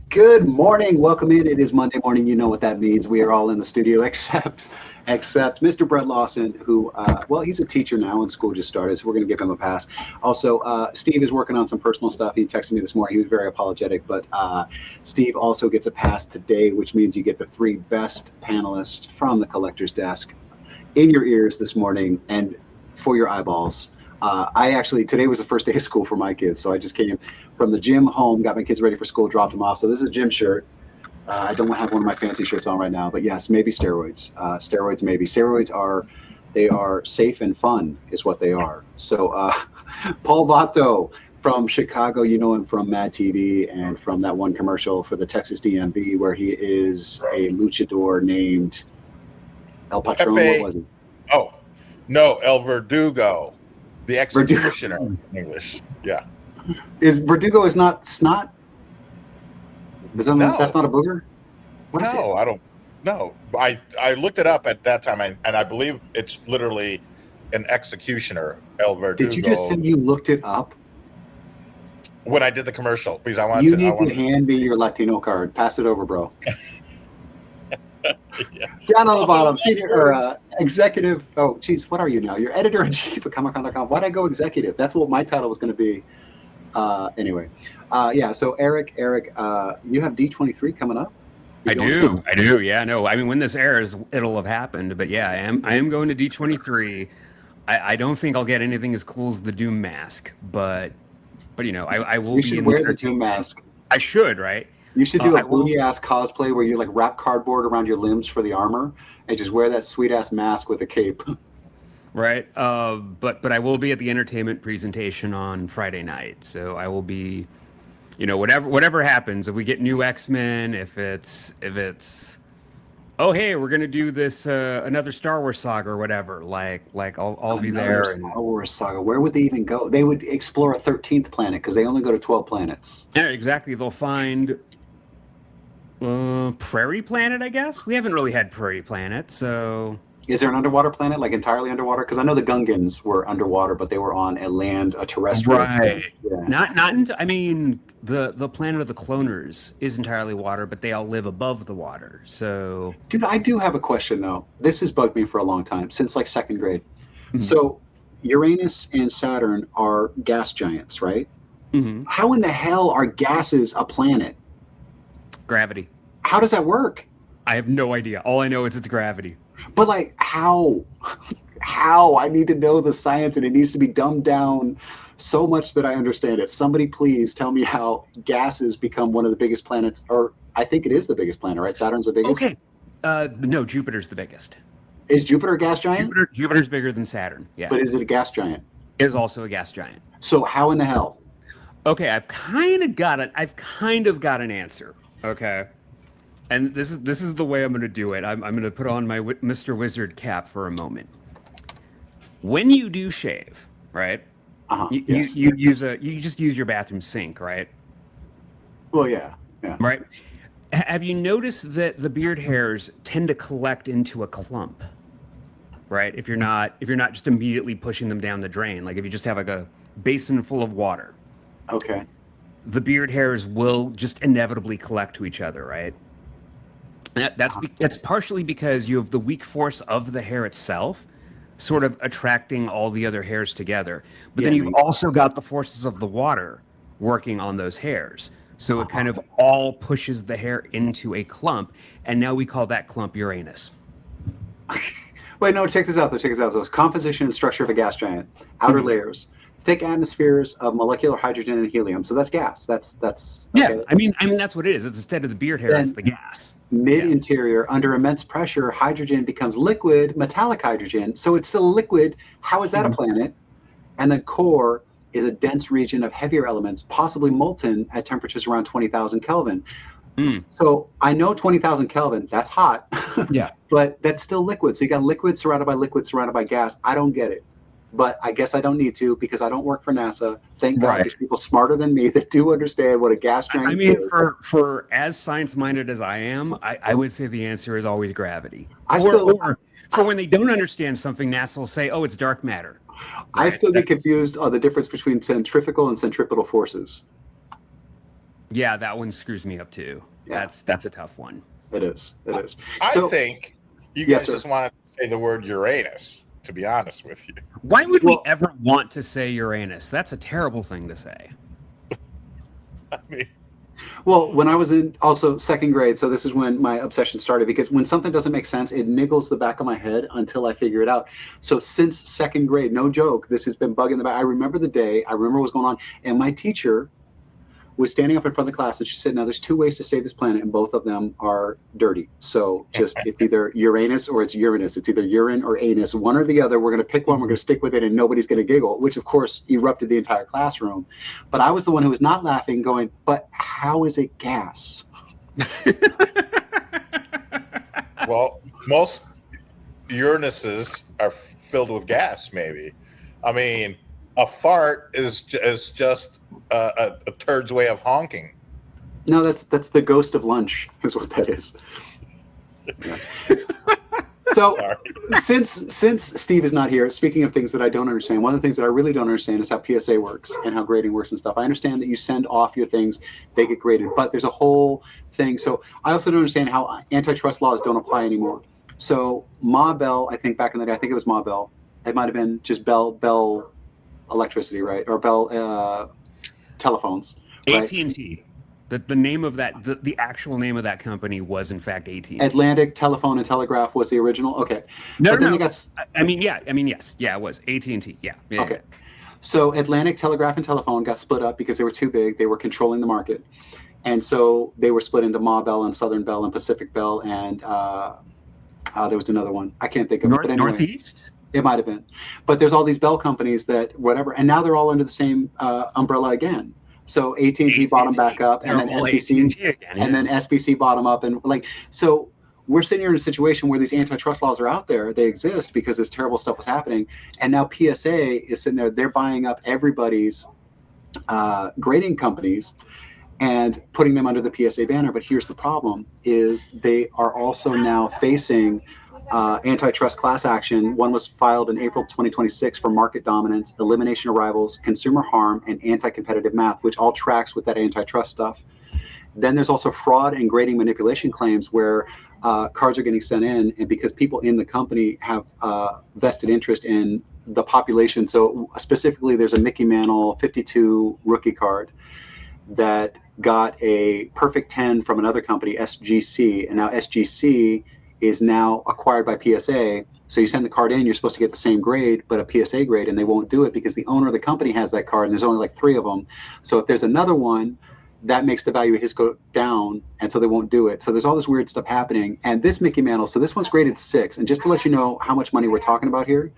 Good morning. Welcome in. It is Monday morning. You know what that means. We are all in the studio except Mr. Brett Lawson, who, well, he's a teacher now and school just started, so we're going to give him a pass. Also, Steve is working on some personal stuff. He texted me this morning. He was very apologetic, but Steve also gets a pass today, which means you get the three best panelists from the Collector's Desk in your ears this morning and for your eyeballs. Today was the first day of school for my kids, so I just came from the gym home, got my kids ready for school, dropped them off. So this is a gym shirt. I don't have one of my fancy shirts on right now, but yes, maybe steroids. Steroids, maybe. Steroids are safe and fun is what they are. So Paul Vato from Chicago, you know him from Mad TV and from that one commercial for the Texas DMV where he is a luchador named El Patron. Pepe. What was he? Oh, no, El Verdugo. The executioner in English. Yeah. Verdugo is not snot? No. That's not a booger? What is it? No, I don't know. I looked it up at that time, and I believe it's literally an executioner, El Verdugo. Did you just say you looked it up? When I did the commercial, because I wanted You to. need to hand me your Latino card. Pass it over, bro. Yeah. Down on the bottom, senior or executive. Oh, geez, what are you now? You're editor-in-chief at Comic-Con.com. Why'd I go executive? That's what my title was going to be. Anyway, yeah. So Erik, you have D23 coming up. I do. Yeah, no. I mean, when this airs, it'll have happened. But yeah, I am going to D23. I don't think I'll get anything as cool as the Doom mask, but you know, I will. You should wear the Doom mask. I should, right? You should do a booty ass cosplay where you like wrap cardboard around your limbs for the armor and just wear that sweet ass mask with a cape. Right. But I will be at the entertainment presentation on Friday night. So I will be, you know, whatever happens, if we get new X-Men, if it's oh hey, we're gonna do this another Star Wars saga or whatever, like I'll be there. Star Wars saga. Where would they even go? They would explore a 13th planet because they only go to 12 planets. Yeah, exactly. They'll find Prairie Planet, I guess. We haven't really had Prairie Planet, so. Is there an underwater planet, like entirely underwater? Because I know the Gungans were underwater, but they were on a terrestrial. Right. Yeah. I mean, the planet of the cloners is entirely water, but they all live above the water. So. Dude, I do have a question though. This has bugged me for a long time, since like second grade. Mm-hmm. So, Uranus and Saturn are gas giants, right? Mm-hmm. How in the hell are gases a planet? Gravity. How does that work? I have no idea. All I know is it's gravity. But like, how? How? I need to know the science, and it needs to be dumbed down so much that I understand it. Somebody please tell me how gases become one of the biggest planets, or I think it is the biggest planet, right? Saturn's the biggest? Okay. No, Jupiter's the biggest. Is Jupiter a gas giant? Jupiter's bigger than Saturn, yeah. But is it a gas giant? It is also a gas giant. So how in the hell? Okay, I've kind of got an answer. Okay. And this is the way I'm going to do it. I'm going to put on my Mr. Wizard cap for a moment. When you do shave, right? Yes. You just use your bathroom sink, right? Well, yeah. Right. Have you noticed that the beard hairs tend to collect into a clump? Right? If you're not just immediately pushing them down the drain, like if you just have like a basin full of water. Okay. The beard hairs will just inevitably collect to each other, right? That's partially because you have the weak force of the hair itself sort of attracting all the other hairs together. But then you've also got the forces of the water working on those hairs. So it kind of all pushes the hair into a clump. And now we call that clump Uranus. Wait, no, check this out. So it's composition and structure of a gas giant. Outer layers. Thick atmospheres of molecular hydrogen and helium. So that's gas. That's yeah. Okay. I mean that's what it is. It's instead of the beard hair, it's the gas. Mid-interior, under immense pressure, hydrogen becomes liquid, metallic hydrogen. So it's still liquid. How is that a planet? And the core is a dense region of heavier elements, possibly molten at temperatures around 20,000 Kelvin. So I know 20,000 Kelvin, that's hot. Yeah. But that's still liquid. So you got liquid surrounded by gas. I don't get it. but I guess I don't need to because I don't work for NASA. Thank God Right. there's people smarter than me that do understand what a gas giant I mean, is. for as science-minded as I am, I would say the answer is always gravity. I Or, still or for when they don't understand something, NASA will say, "Oh, it's dark matter." I Right? still get That's- confused on the difference between centrifugal and centripetal forces. Yeah, that one screws me up too. Yeah. That's a tough one. It is. It is. I So, think you Yes, guys sir. just wanted to say the word Uranus, to be honest with you. Why would Well- we ever want to say Uranus? That's a terrible thing to say. I mean, well, when I was in also second grade, so this is when my obsession started because when something doesn't make sense, it niggles the back of my head until I figure it out. So since second grade, no joke, this has been bugging the back. I remember the day, I remember what was going on, and my teacher was standing up in front of the class and she said, now there's two ways to save this planet and both of them are dirty. So just it's either Uranus or it's Uranus. It's either urine or anus, one or the other. We're going to pick one, we're going to stick with it, and nobody's going to giggle, which of course erupted the entire classroom. But I was the one who was not laughing, going, but how is it gas? well, most Uranuses are filled with gas, maybe. I mean, a fart is just a turd's way of honking. No, that's the ghost of lunch is what that is. Yeah. So Sorry. since Steve is not here, speaking of things that I don't understand, one of the things that I really don't understand is how PSA works and how grading works and stuff. I understand that you send off your things, they get graded, but there's a whole thing. So I also don't understand how antitrust laws don't apply anymore. So Ma Bell, I think back in the day, I think it was Ma Bell. It might have been just Bell Electricity, right? Or Bell telephones. Right? AT&T. The name of that, the actual name of that company was in fact AT&T. Atlantic Telephone and Telegraph was the original. Okay. No, But then no. they got, Yes. Yeah, it was AT&T. Yeah. okay. So Atlantic Telegraph and Telephone got split up because they were too big. They were controlling the market. And so they were split into Ma Bell and Southern Bell and Pacific Bell and there was another one. I can't think of it. But anyway, Northeast? it might have been. But there's all these Bell companies that whatever. And now they're all under the same umbrella again. So AT&T bought them back up, and then SBC, again, and then SBC bought them up, and like so. We're sitting here in a situation where these antitrust laws are out there. They exist because this terrible stuff was happening, and now PSA is sitting there. They're buying up everybody's grading companies and putting them under the PSA banner. But here's the problem: is they are also now facing antitrust class action. One was filed in April 2026 for market dominance, elimination of rivals, consumer harm, and anti-competitive math, which all tracks with that antitrust stuff. Then there's also fraud and grading manipulation claims where cards are getting sent in, and because people in the company have vested interest in the population. So specifically, there's a Mickey Mantle 52 rookie card that got a perfect 10 from another company, SGC, and now SGC is now acquired by PSA. So you send the card in, you're supposed to get the same grade, but a PSA grade, and they won't do it because the owner of the company has that card, and there's only like 3 of them. So if there's another one, that makes the value of his go down, and so they won't do it. So there's all this weird stuff happening. And this Mickey Mantle, so this one's graded 6. And just to let you know how much money we're talking about here,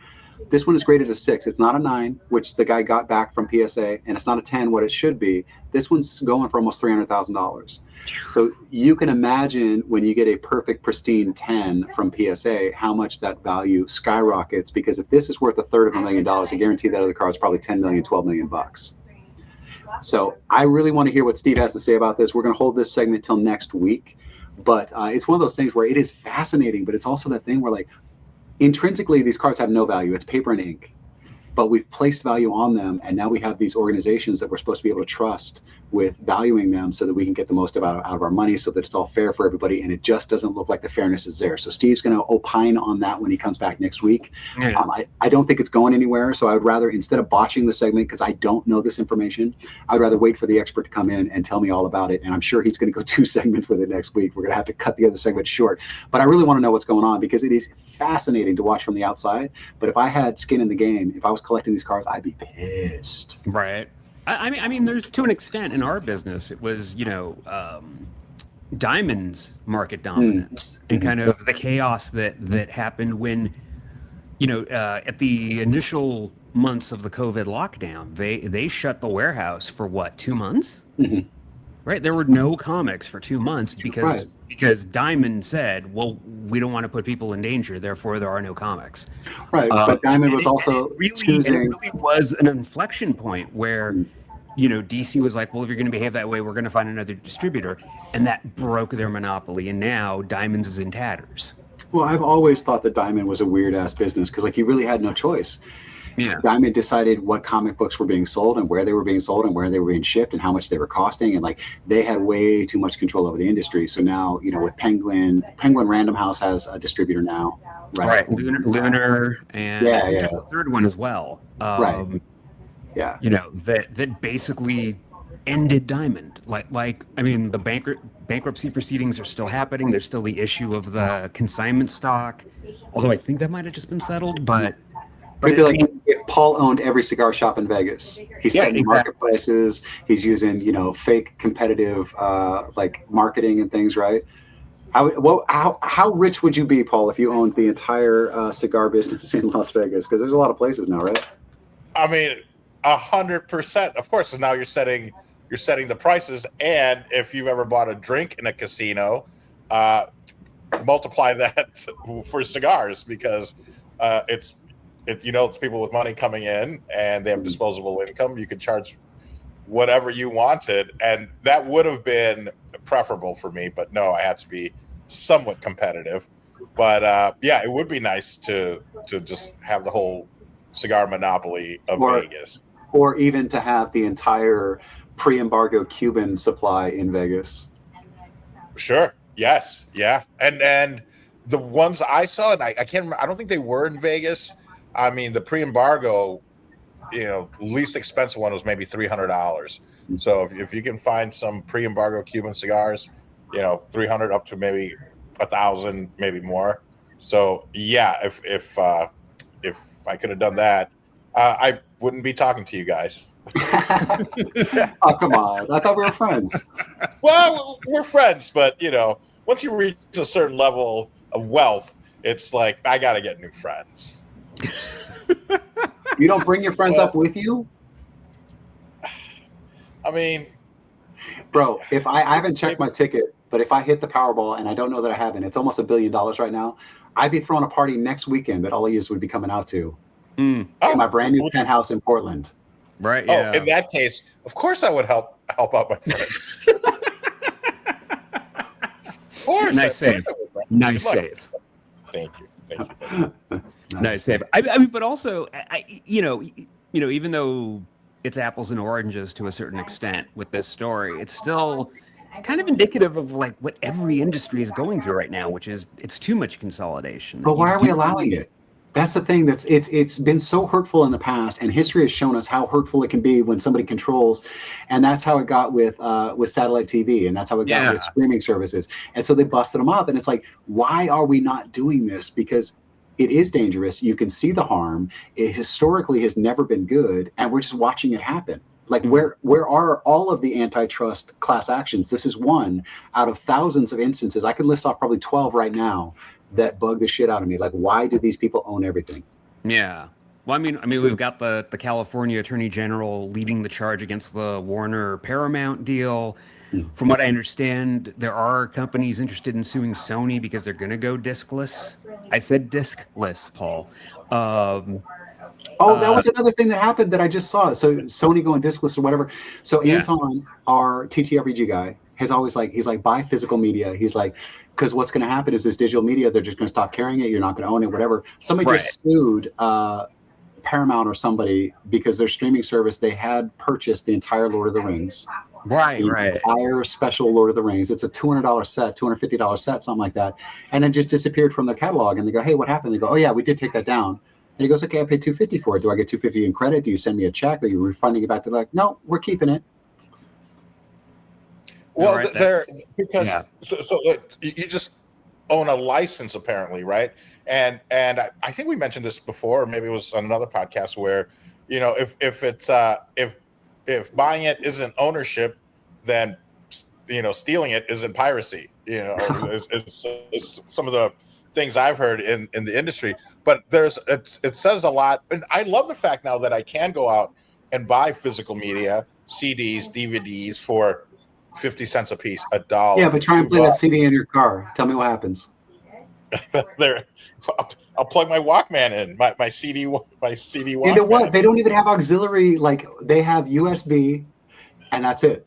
this one is graded a 6. It's not a 9, which the guy got back from PSA, and it's not a 10, what it should be. This one's going for almost $300,000. So you can imagine when you get a perfect, pristine 10 from PSA, how much that value skyrockets. Because if this is worth $250,000, I guarantee that other card is probably 10 million, 12 million bucks. So I really want to hear what Steve has to say about this. We're going to hold this segment till next week, but it's one of those things where it is fascinating, but it's also that thing where like intrinsically these cards have no value. It's paper and ink, but we've placed value on them, and now we have these organizations that we're supposed to be able to trust with valuing them so that we can get the most out of our money, so that it's all fair for everybody, and it just doesn't look like the fairness is there. So Steve's going to opine on that when he comes back next week. Yeah. I don't think it's going anywhere, so I would rather, instead of botching the segment because I don't know this information, I would rather wait for the expert to come in and tell me all about it, and I'm sure he's going to go 2 segments with it next week. We're going to have to cut the other segment short, but I really want to know what's going on because it is fascinating to watch from the outside. But if I had skin in the game, if I was collecting these cards, I'd be pissed. Right. I mean, there's to an extent in our business, it was, Diamond's market dominance and kind of the chaos that happened when, at the initial months of the COVID lockdown, they shut the warehouse for what, 2 months? Mm-hmm. Right, there were no comics for 2 months because Right. Diamond said, "Well, we don't want to put people in danger, therefore there are no comics." Right. But Diamond was And also it choosing. really was an inflection point where, DC was like, "Well, if you're going to behave that way, we're going to find another distributor," and that broke their monopoly. And now Diamond's is in tatters. Well, I've always thought that Diamond was a weird ass business because like he really had no choice. Yeah, Diamond decided what comic books were being sold and where they were being sold and where they were being shipped and how much they were costing, and like they had way too much control over the industry. So now, with Penguin Random House has a distributor now, right? right. Lunar, and I Yeah, think yeah, there's a third one as well. right, yeah. That basically ended Diamond. I mean, the bankruptcy proceedings are still happening. There's still the issue of the consignment stock, although I think that might have just been settled. But It'd be like if Paul owned every cigar shop in Vegas. He's setting exactly. marketplaces. He's using, fake competitive like marketing and things, right? How rich would you be, Paul, if you owned the entire cigar business in Las Vegas? Because there's a lot of places now, right? I mean, 100%. Of course, 'cause now you're setting the prices, and if you've ever bought a drink in a casino, multiply that for cigars because it's people with money coming in and they have disposable income. You could charge whatever you wanted, and that would have been preferable for me. But no, I had to be somewhat competitive. But it would be nice to just have the whole cigar monopoly of Vegas, or even to have the entire pre-embargo Cuban supply in Vegas. Sure. Yes. Yeah. And the ones I saw, and I can't remember, I don't think they were in Vegas. I mean, the pre-embargo, least expensive one was maybe $300. So if you can find some pre-embargo Cuban cigars, 300 up to maybe 1,000, maybe more. So yeah, if I could have done that, I wouldn't be talking to you guys. Oh, come on. I thought we were friends. Well, we're friends, but once you reach a certain level of wealth, it's like I got to get new friends. You don't bring your friends up with you? I mean, bro, if I haven't checked my ticket, but if I hit the Powerball and I don't know that I haven't, it's almost $1 billion right now. I'd be throwing a party next weekend that all of you would be coming out to. In my brand new penthouse in Portland. Right. Yeah. Oh, in that case, of course I would help out my friends. Of course. Nice save. Nice save. Thank you. Nice save. I mean, but also, even though it's apples and oranges to a certain extent with this story, it's still kind of indicative of like what every industry is going through right now, which is it's too much consolidation. But why are we allowing it? That's the thing. It's been so hurtful in the past, and history has shown us how hurtful it can be when somebody controls, and that's how it got with satellite TV, and that's how it got with streaming services. And so they busted them up, and it's like, why are we not doing this? Because it is dangerous. You can see the harm. It historically has never been good, and we're just watching it happen. Like where are all of the antitrust class actions? This is one out of thousands of instances. I could list off probably 12 right now that bug the shit out of me. Like, why do these people own everything? Yeah. Well, I mean, we've got the California Attorney General leading the charge against the Warner Paramount deal. From what I understand, there are companies interested in suing Sony because they're going to go discless. I said discless, Paul. That was another thing that happened that I just saw. So Sony going discless or whatever. So Anton, our TTRPG guy, has always he's like, buy physical media. He's like, because what's going to happen is this digital media, they're just going to stop carrying it. You're not going to own it, whatever. Somebody just sued Paramount or somebody because their streaming service, they had purchased the entire Lord of the Rings. Right. Entire special Lord of the Rings. It's a $200 set, $250 set, something like that. And it just disappeared from their catalog. And they go, hey, what happened? They go, oh, yeah, we did take that down. And he goes, okay, I paid $250 for it. Do I get $250 in credit? Do you send me a check? Are you refunding it back to no, we're keeping it. Well, so you just own a license apparently, right? And I think we mentioned this before, or maybe it was on another podcast where, if it's if buying it isn't ownership, then stealing it isn't piracy. Is some of the things I've heard in the industry. But it says a lot, and I love the fact now that I can go out and buy physical media, CDs, DVDs for 50 cents a piece, $1. Yeah, but try and play that $2. CD in your car. Tell me what happens. There, I'll plug my Walkman in, my CD Walkman. You know what? They don't even have auxiliary. Like, they have USB, and that's it.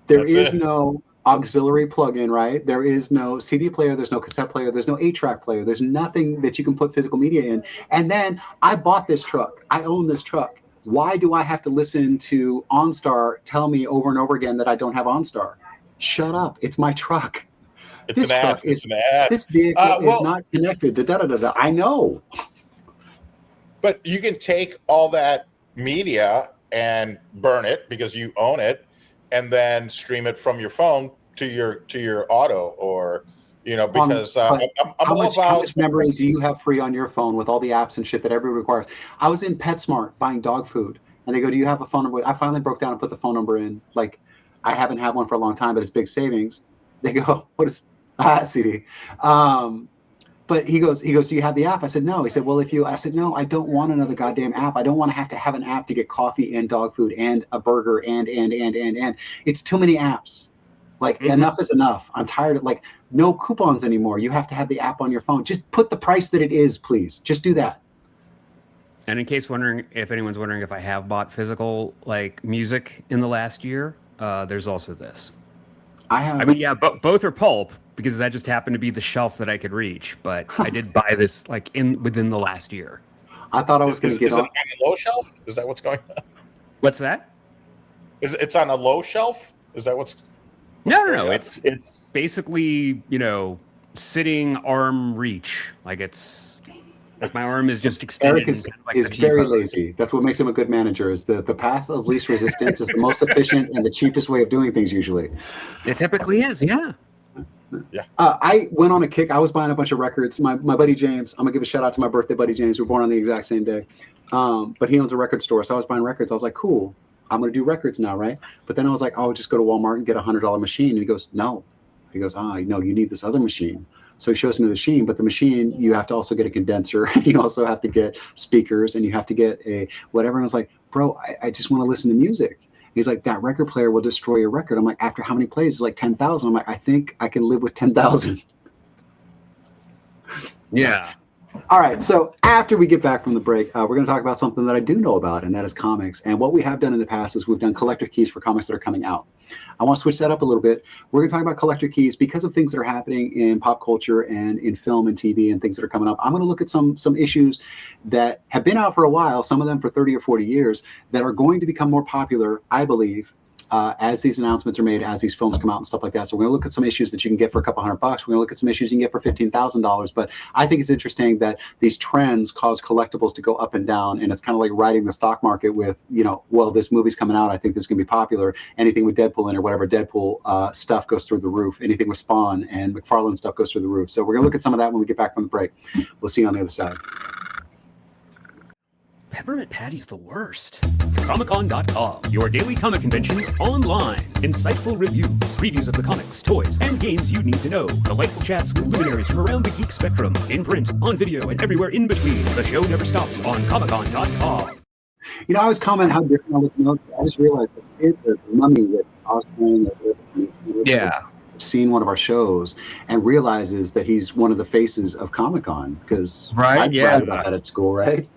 There is no auxiliary plug-in, right? There is no CD player. There's no cassette player. There's no 8-track player. There's nothing that you can put physical media in. And then I bought this truck. I own this truck. Why do I have to listen to OnStar tell me over and over again that I don't have OnStar? Shut up. It's my truck. It's an ad. It's an ad. This vehicle is not connected to da-da-da-da. I know. But you can take all that media and burn it because you own it, and then stream it from your phone to your auto, or because I'm how all much, about how much memory do you have free on your phone with all the apps and shit that everybody requires? I was in PetSmart buying dog food, and they go, "Do you have a phone number?" I finally broke down and put the phone number in. Like, I haven't had one for a long time, but it's big savings. They go, "What is CD?" But he goes, "Do you have the app?" I said, "No." He said, "Well, I said, "No, I don't want another goddamn app. I don't want to have an app to get coffee and dog food and a burger and. It's too many apps. Like, enough is enough. I'm tired of, like, no coupons anymore. You have to have the app on your phone. Just put the price that it is, please. Just do that." And in case anyone's wondering if I have bought physical like music in the last year, there's also this. I have. I mean, yeah, both are pulp because that just happened to be the shelf that I could reach. But I did buy this like within the last year. I thought I was going to get on. Is it on a low shelf? Is that what's going on? What's that? It's on a low shelf? Is that what's No. It's basically, sitting arm reach. Like, it's like my arm is just extended. Erik is like very lazy. That's what makes him a good manager. Is the path of least resistance is the most efficient and the cheapest way of doing things usually. It typically is, yeah. Yeah. I went on a kick. I was buying a bunch of records. My buddy James, I'm gonna give a shout out to my birthday buddy James. We're born on the exact same day. But he owns a record store, so I was buying records. I was like, cool, I'm gonna do records now, right? But then I was like, oh, just go to Walmart and get $100 machine. And he goes, no. He goes, no, you need this other machine. So he shows me the machine, but the machine, you have to also get a condenser, and you also have to get speakers, and you have to get a whatever. And I was like, bro, I just want to listen to music. He's like, that record player will destroy your record. I'm like, after how many plays? It's like 10,000. I'm like, I think I can live with 10,000. Yeah. All right. So after we get back from the break, we're going to talk about something that I do know about, and that is comics. And what we have done in the past is we've done collector keys for comics that are coming out. I want to switch that up a little bit. We're going to talk about collector keys because of things that are happening in pop culture and in film and TV and things that are coming up. I'm going to look at some issues that have been out for a while, some of them for 30 or 40 years, that are going to become more popular, I believe, as these announcements are made, as these films come out and stuff like that. So we're going to look at some issues that you can get for a couple $100. We're going to look at some issues you can get for $15,000. But I think it's interesting that these trends cause collectibles to go up and down. And it's kind of like riding the stock market with, well, this movie's coming out. I think this is going to be popular. Anything with Deadpool in it or whatever, Deadpool stuff goes through the roof. Anything with Spawn and McFarlane stuff goes through the roof. So we're going to look at some of that when we get back from the break. We'll see you on the other side. Peppermint Patty's the worst. Comic-Con.com, your daily comic convention online. Insightful reviews of the comics, toys, and games you need to know. Delightful chats with luminaries from around the geek spectrum. In print, on video, and everywhere in between. The show never stops on Comic-Con.com. I always comment how different I look from those. I just realized that the mummy that I was playing seen one of our shows and realizes that he's one of the faces of Comic-Con because I read about that at school, right?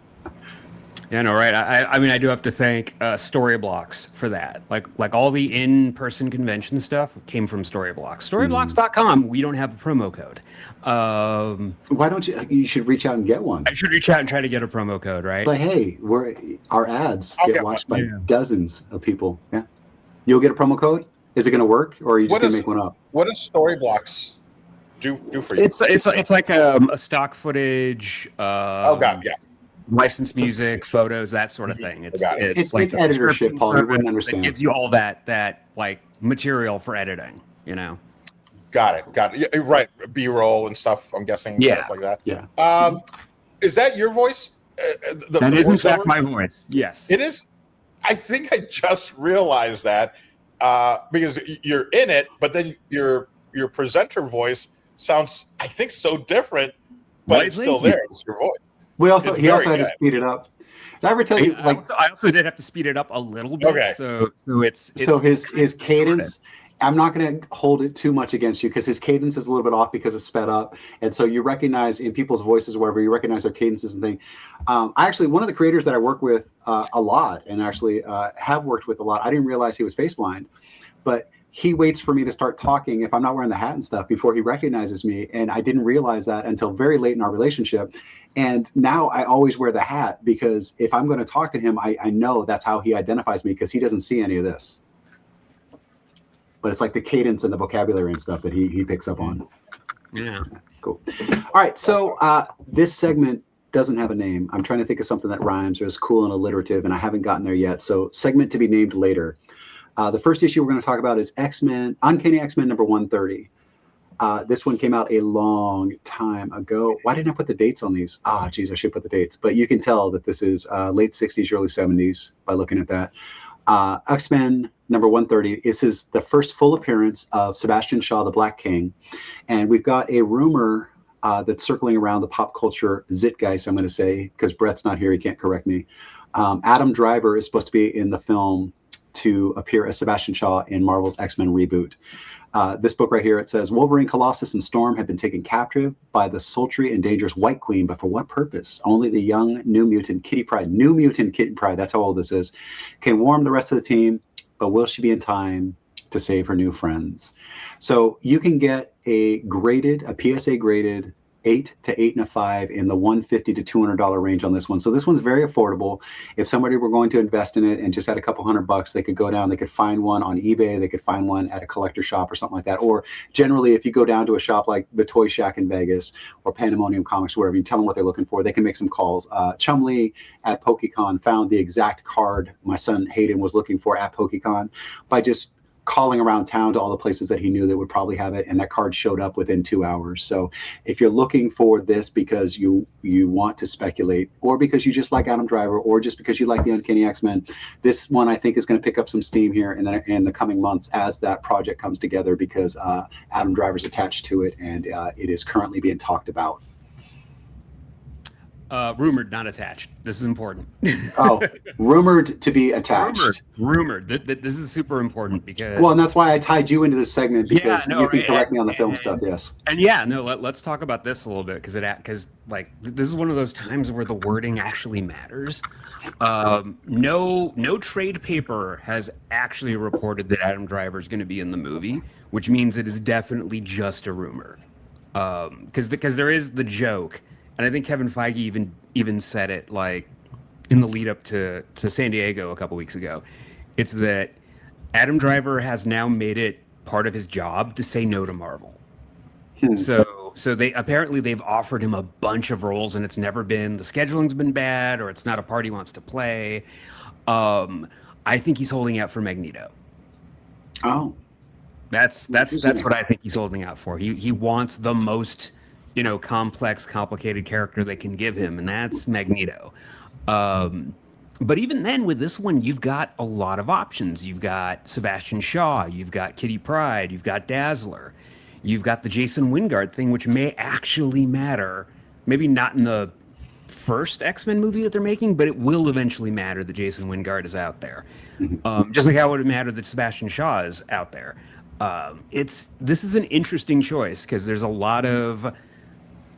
Yeah, no, right. I mean, I do have to thank Storyblocks for that. Like all the in-person convention stuff came from Storyblocks. Storyblocks.com. We don't have a promo code. Why don't you? You should reach out and get one. I should reach out and try to get a promo code, right? But hey, our ads get watched by dozens of people. Yeah, you'll get a promo code. Is it going to work, or are you just going to make one up? What does Storyblocks do for you? It's like a stock footage. God, yeah. Licensed music, photos, that sort of thing. It's like it's editorship, Paul. You wouldn't understand. It gives you all that like material for editing. Got it. Yeah, right. B-roll and stuff. I'm guessing. Yeah. Stuff like that. Yeah. Is that your voice? That is in fact my voice. Yes. It is. I think I just realized that because you're in it, but then your presenter voice sounds, I think, so different, but it's still there. It's your voice. He also had to speed it up. Did I ever tell you? I also did have to speed it up a little bit. Okay. So his cadence I'm not going to hold it too much against you because his cadence is a little bit off because it's sped up. And so you recognize in people's voices, wherever you recognize their cadences and things. I actually, one of the creators that I work with a lot and actually have worked with a lot, I didn't realize he was face blind, but he waits for me to start talking if I'm not wearing the hat and stuff before he recognizes me. And I didn't realize that until very late in our relationship. And now I always wear the hat because if I'm going to talk to him, I know that's how he identifies me because he doesn't see any of this. But it's like the cadence and the vocabulary and stuff that he picks up on. Yeah. Cool. All right. So this segment doesn't have a name. I'm trying to think of something that rhymes or is cool and alliterative, and I haven't gotten there yet. So segment to be named later. The first issue we're going to talk about is X-Men, Uncanny X-Men number 130. This one came out a long time ago. Why didn't I put the dates on these? Geez, I should put the dates. But you can tell that this is late 60s, early 70s by looking at that. X-Men number 130. This is the first full appearance of Sebastian Shaw, the Black King. And we've got a rumor that's circling around the pop culture zeitgeist, I'm going to say, because Brett's not here. He can't correct me. Adam Driver is supposed to be in the film to appear as Sebastian Shaw in Marvel's X-Men reboot. This book right here, it says, Wolverine, Colossus, and Storm have been taken captive by the sultry and dangerous White Queen, but for what purpose? Only the young New Mutant Kitty Pryde, that's how old this is, can warn the rest of the team, but will she be in time to save her new friends? So you can get a PSA graded 8 to 8 1/5 in the $150 to $200 range on this one. So this one's very affordable. If somebody were going to invest in it and just had a couple $100, they could go down, they could find one on eBay, they could find one at a collector shop or something like that. Or generally, if you go down to a shop like the Toy Shack in Vegas or Pandemonium Comics, wherever, you tell them what they're looking for, they can make some calls. Chumley at PokeCon found the exact card my son Hayden was looking for at PokeCon by just calling around town to all the places that he knew that would probably have it, and that card showed up within 2 hours. So if you're looking for this because you want to speculate, or because you just like Adam Driver, or just because you like the Uncanny X-Men, this one I think is going to pick up some steam here in the coming months as that project comes together, because Adam Driver's attached to it, and it is currently being talked about. Rumored, not attached. This is important. Rumored to be attached. Rumored. This is super important because. Well, and that's why I tied you into this segment, because you can correct me on the film stuff. Yes. And let's talk about this a little bit because this is one of those times where the wording actually matters. No trade paper has actually reported that Adam Driver is going to be in the movie, which means it is definitely just a rumor. Because there is the joke. And I think Kevin Feige even said it like in the lead up to San Diego a couple weeks ago. It's that Adam Driver has now made it part of his job to say no to Marvel. So they've offered him a bunch of roles, and it's never been, the scheduling's been bad, or it's not a part he wants to play. I think he's holding out for Magneto. Oh, that's what I think he's holding out for. He wants the most complex, complicated character they can give him, and that's Magneto. But even then, with this one, you've got a lot of options. You've got Sebastian Shaw, you've got Kitty Pryde, you've got Dazzler, you've got the Jason Wingard thing, which may actually matter. Maybe not in the first X-Men movie that they're making, but it will eventually matter that Jason Wingard is out there. Just like how it would matter that Sebastian Shaw is out there. This is an interesting choice because there's a lot of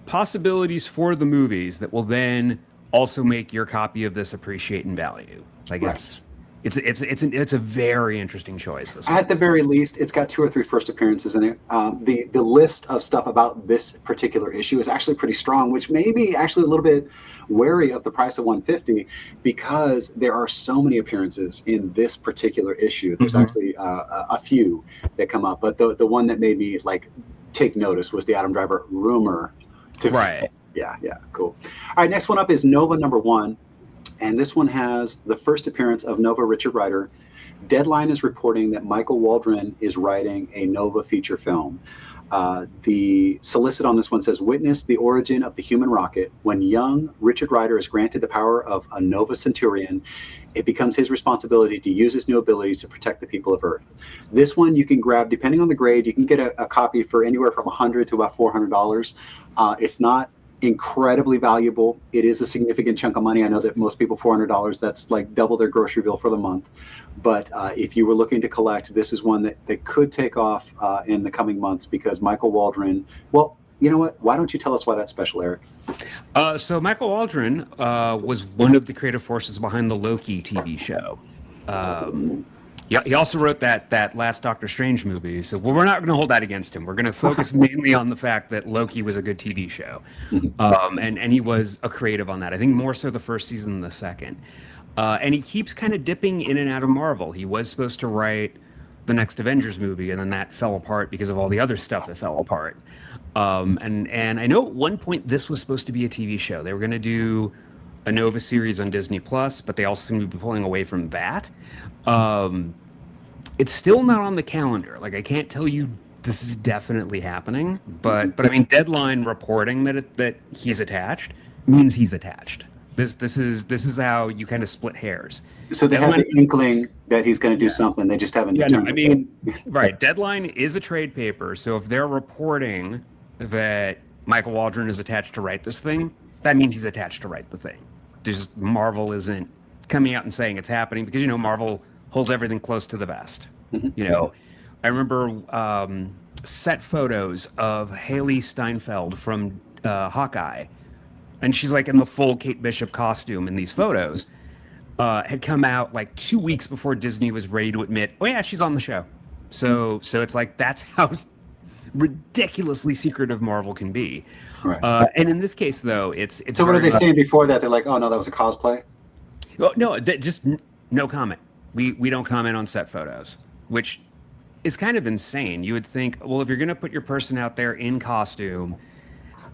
possibilities for the movies that will then also make your copy of this appreciate in value. Like right. It's a very interesting choice. At the very least, it's got 2 or 3 first appearances in it. The list of stuff about this particular issue is actually pretty strong, which may be actually a little bit wary of the price of $150 because there are so many appearances in this particular issue. There's actually a few that come up, but the one that made me take notice was the Adam Driver rumor. Right. Yeah, cool. All right, next one up is Nova number 1, and this one has the first appearance of Nova Richard Rider. Deadline is reporting that Michael Waldron is writing a Nova feature film. The solicit on this one says, witness the origin of the human rocket. When young Richard Rider is granted the power of a Nova Centurion, it becomes his responsibility to use his new abilities to protect the people of Earth. This one you can grab, depending on the grade, you can get a copy for anywhere from $100 to about $400. It's not incredibly valuable. It is a significant chunk of money. I know that most people, $400, that's like double their grocery bill for the month. But if you were looking to collect, this is one that could take off in the coming months, because Michael Waldron, well, you know what? Why don't you tell us why that's special, Eric? So Michael Waldron was one of the creative forces behind the Loki TV show. Yeah, he also wrote that last Doctor Strange movie. So we're not going to hold that against him. We're going to focus mainly on the fact that Loki was a good TV show, and he was a creative on that. I think more so the first season than the second. And he keeps kind of dipping in and out of Marvel. He was supposed to write the next Avengers movie, and then that fell apart because of all the other stuff that fell apart. And I know at one point this was supposed to be a TV show. They were going to do a Nova series on Disney Plus, but they also seem to be pulling away from that. It's still not on the calendar. Like, I can't tell you this is definitely happening, but I mean, Deadline reporting that he's attached means he's attached. This is how you kind of split hairs. So they have the inkling that he's going to do something. They just haven't determined. I mean, right. Deadline is a trade paper. So if they're reporting that Michael Waldron is attached to write this thing, that means he's attached to write the thing. Marvel isn't coming out and saying it's happening, because, you know, Marvel holds everything close to the vest. You know, I remember set photos of Haley Steinfeld from Hawkeye, and she's like in the full Kate Bishop costume in these photos, had come out like 2 weeks before Disney was ready to admit, oh yeah, she's on the show. So it's like, that's how ridiculously secretive Marvel can be. Right. And in this case, though, it's so what are they saying before that? They're like, oh no, that was a cosplay? Well, no, just no comment. We don't comment on set photos, which is kind of insane. You would think, well, if you're going to put your person out there in costume,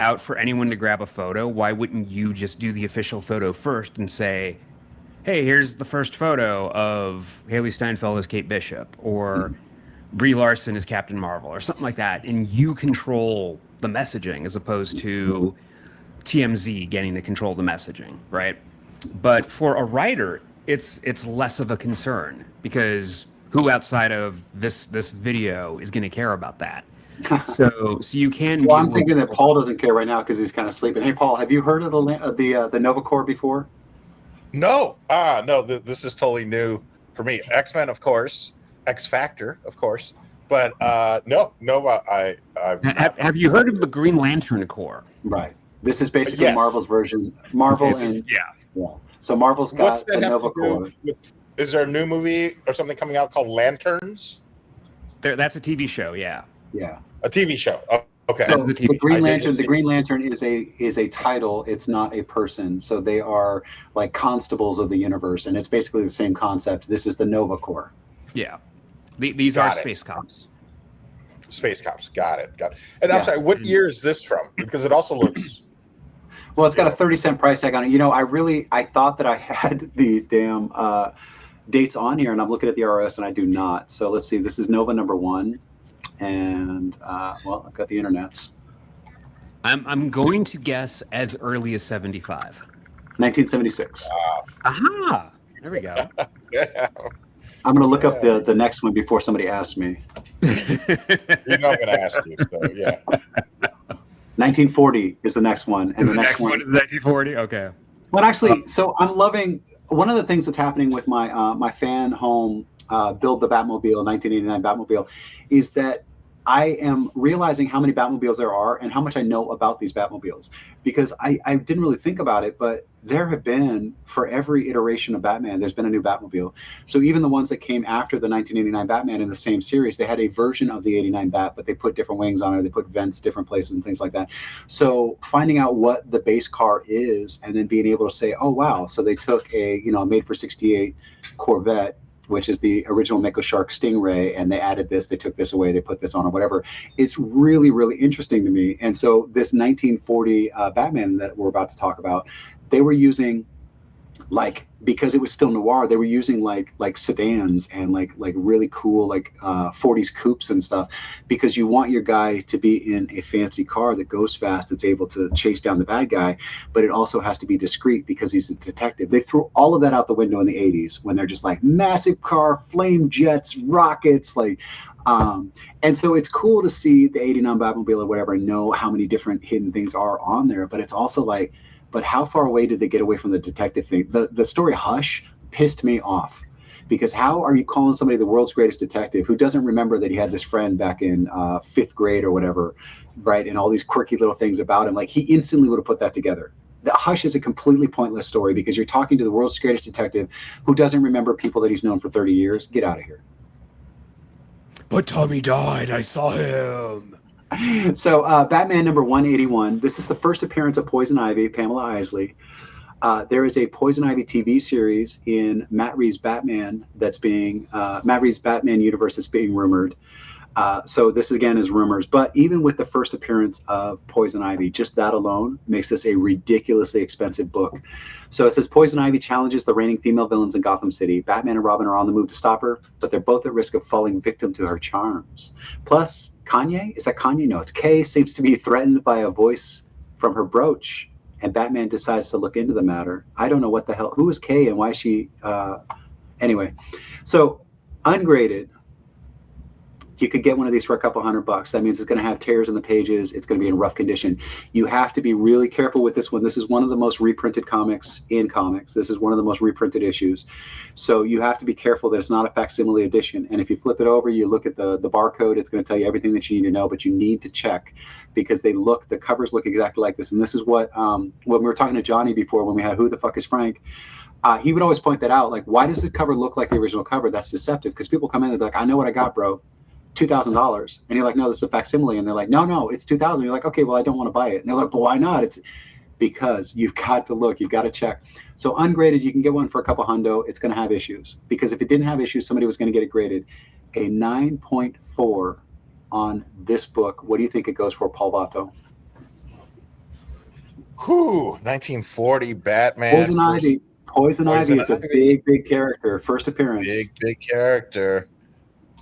out for anyone to grab a photo, why wouldn't you just do the official photo first and say, hey, here's the first photo of Haley Steinfeld as Kate Bishop, or Brie Larson as Captain Marvel, or something like that, and you control the messaging as opposed to TMZ getting to control the messaging, right? But for a writer, it's less of a concern, because who outside of this video is going to care about that? So you can. Well, I'm thinking that Paul doesn't care right now because he's kind of sleeping. Hey, Paul, have you heard of the Nova Corps before? No, no. This is totally new for me. X-Men, of course. X Factor, of course. But no, Nova. Have you heard of the Green Lantern Corps? Right. This is basically Marvel's version. Marvel and yeah. So Marvel's got What's that the have Nova to do Corps. with, is there a new movie or something coming out called Lanterns? That's a TV show, yeah. Yeah. A TV show. Oh, okay. So the Green Lantern is a title. It's not a person. So they are like constables of the universe, and it's basically the same concept. This is the Nova Corps. Yeah. These are space cops. Space cops. Got it. And I'm sorry, what year is this from? Because it also looks. Well, it's got a 30-cent price tag on it. You know, I thought that I had the damn dates on here, and I'm looking at the ROS, and I do not. So let's see. This is Nova #1, and well, I've got the internets. I'm going to guess as early as 75. 1976. Aha! There we go. Yeah. I'm going to look up the next one before somebody asks me. You're not going to ask you, so yeah. 1940 is the next one, and the next one is 1940. Okay. Well, actually, so I'm loving one of the things that's happening with my my fan home Build the Batmobile 1989 Batmobile is that I am realizing how many Batmobiles there are and how much I know about these Batmobiles, because I didn't really think about it, but there have been, for every iteration of Batman, there's been a new Batmobile. So even the ones that came after the 1989 Batman in the same series, they had a version of the 89 Bat, but they put different wings on it, they put vents different places and things like that. So finding out what the base car is and then being able to say, oh wow, so they took a made for 68 Corvette, which is the original Mako Shark Stingray, and they added this, they took this away, they put this on or whatever. It's really, really interesting to me. And so this 1940 Batman that we're about to talk about, they were using, like, because it was still noir, they were using like sedans and like really cool 40s coupes and stuff, because you want your guy to be in a fancy car that goes fast, that's able to chase down the bad guy, but it also has to be discreet because he's a detective. They threw all of that out the window in the 80s when they're just like massive car, flame jets, rockets, like And so it's cool to see the 89 Batmobile or whatever, and know how many different hidden things are on there. But it's also like, but how far away did they get away from the detective thing? The story Hush pissed me off, because how are you calling somebody the world's greatest detective who doesn't remember that he had this friend back in 5th grade or whatever, right? And all these quirky little things about him. Like, he instantly would have put that together. The Hush is a completely pointless story because you're talking to the world's greatest detective who doesn't remember people that he's known for 30 years. Get out of here. But Tommy died. I saw him. So Batman number 181. This is the first appearance of Poison Ivy, Pamela Isley. There is a Poison Ivy TV series in Matt Reeves' Batman Matt Reeves' Batman universe that's being rumored. So this again is rumors, but even with the first appearance of Poison Ivy, just that alone makes this a ridiculously expensive book. So it says Poison Ivy challenges the reigning female villains in Gotham City. Batman and Robin are on the move to stop her, but they're both at risk of falling victim to her charms. Plus, Kanye, is that Kanye? No, it's Kay, seems to be threatened by a voice from her brooch, and Batman decides to look into the matter. I don't know what the hell, who is Kay and why is she, anyway. So ungraded. You could get one of these for a couple $100. That means it's going to have tears in the pages. It's going to be in rough condition. You have to be really careful with this one. This is one of the most reprinted comics in comics. This is one of the most reprinted issues. So you have to be careful that it's not a facsimile edition. And if you flip it over, you look at the barcode, it's going to tell you everything that you need to know, but you need to check because the covers look exactly like this. And this is what, when we were talking to Johnny before, when we had Who the Fuck is Frank? He would always point that out. Like, why does the cover look like the original cover? That's deceptive because people come in and they're like, I know what I got, bro. $2,000, and you're like, no, this is a facsimile, and they're like, no, it's 2,000. You're like, okay, well, I don't want to buy it, and they're like, but why not? It's because you've got to look, you've got to check. So ungraded, you can get one for a couple hundo. It's going to have issues because if it didn't have issues, somebody was going to get it graded. A 9.4 on this book. What do you think it goes for, Paul Vato? 1940 Batman. Poison Ivy is a big character. First appearance. Big character.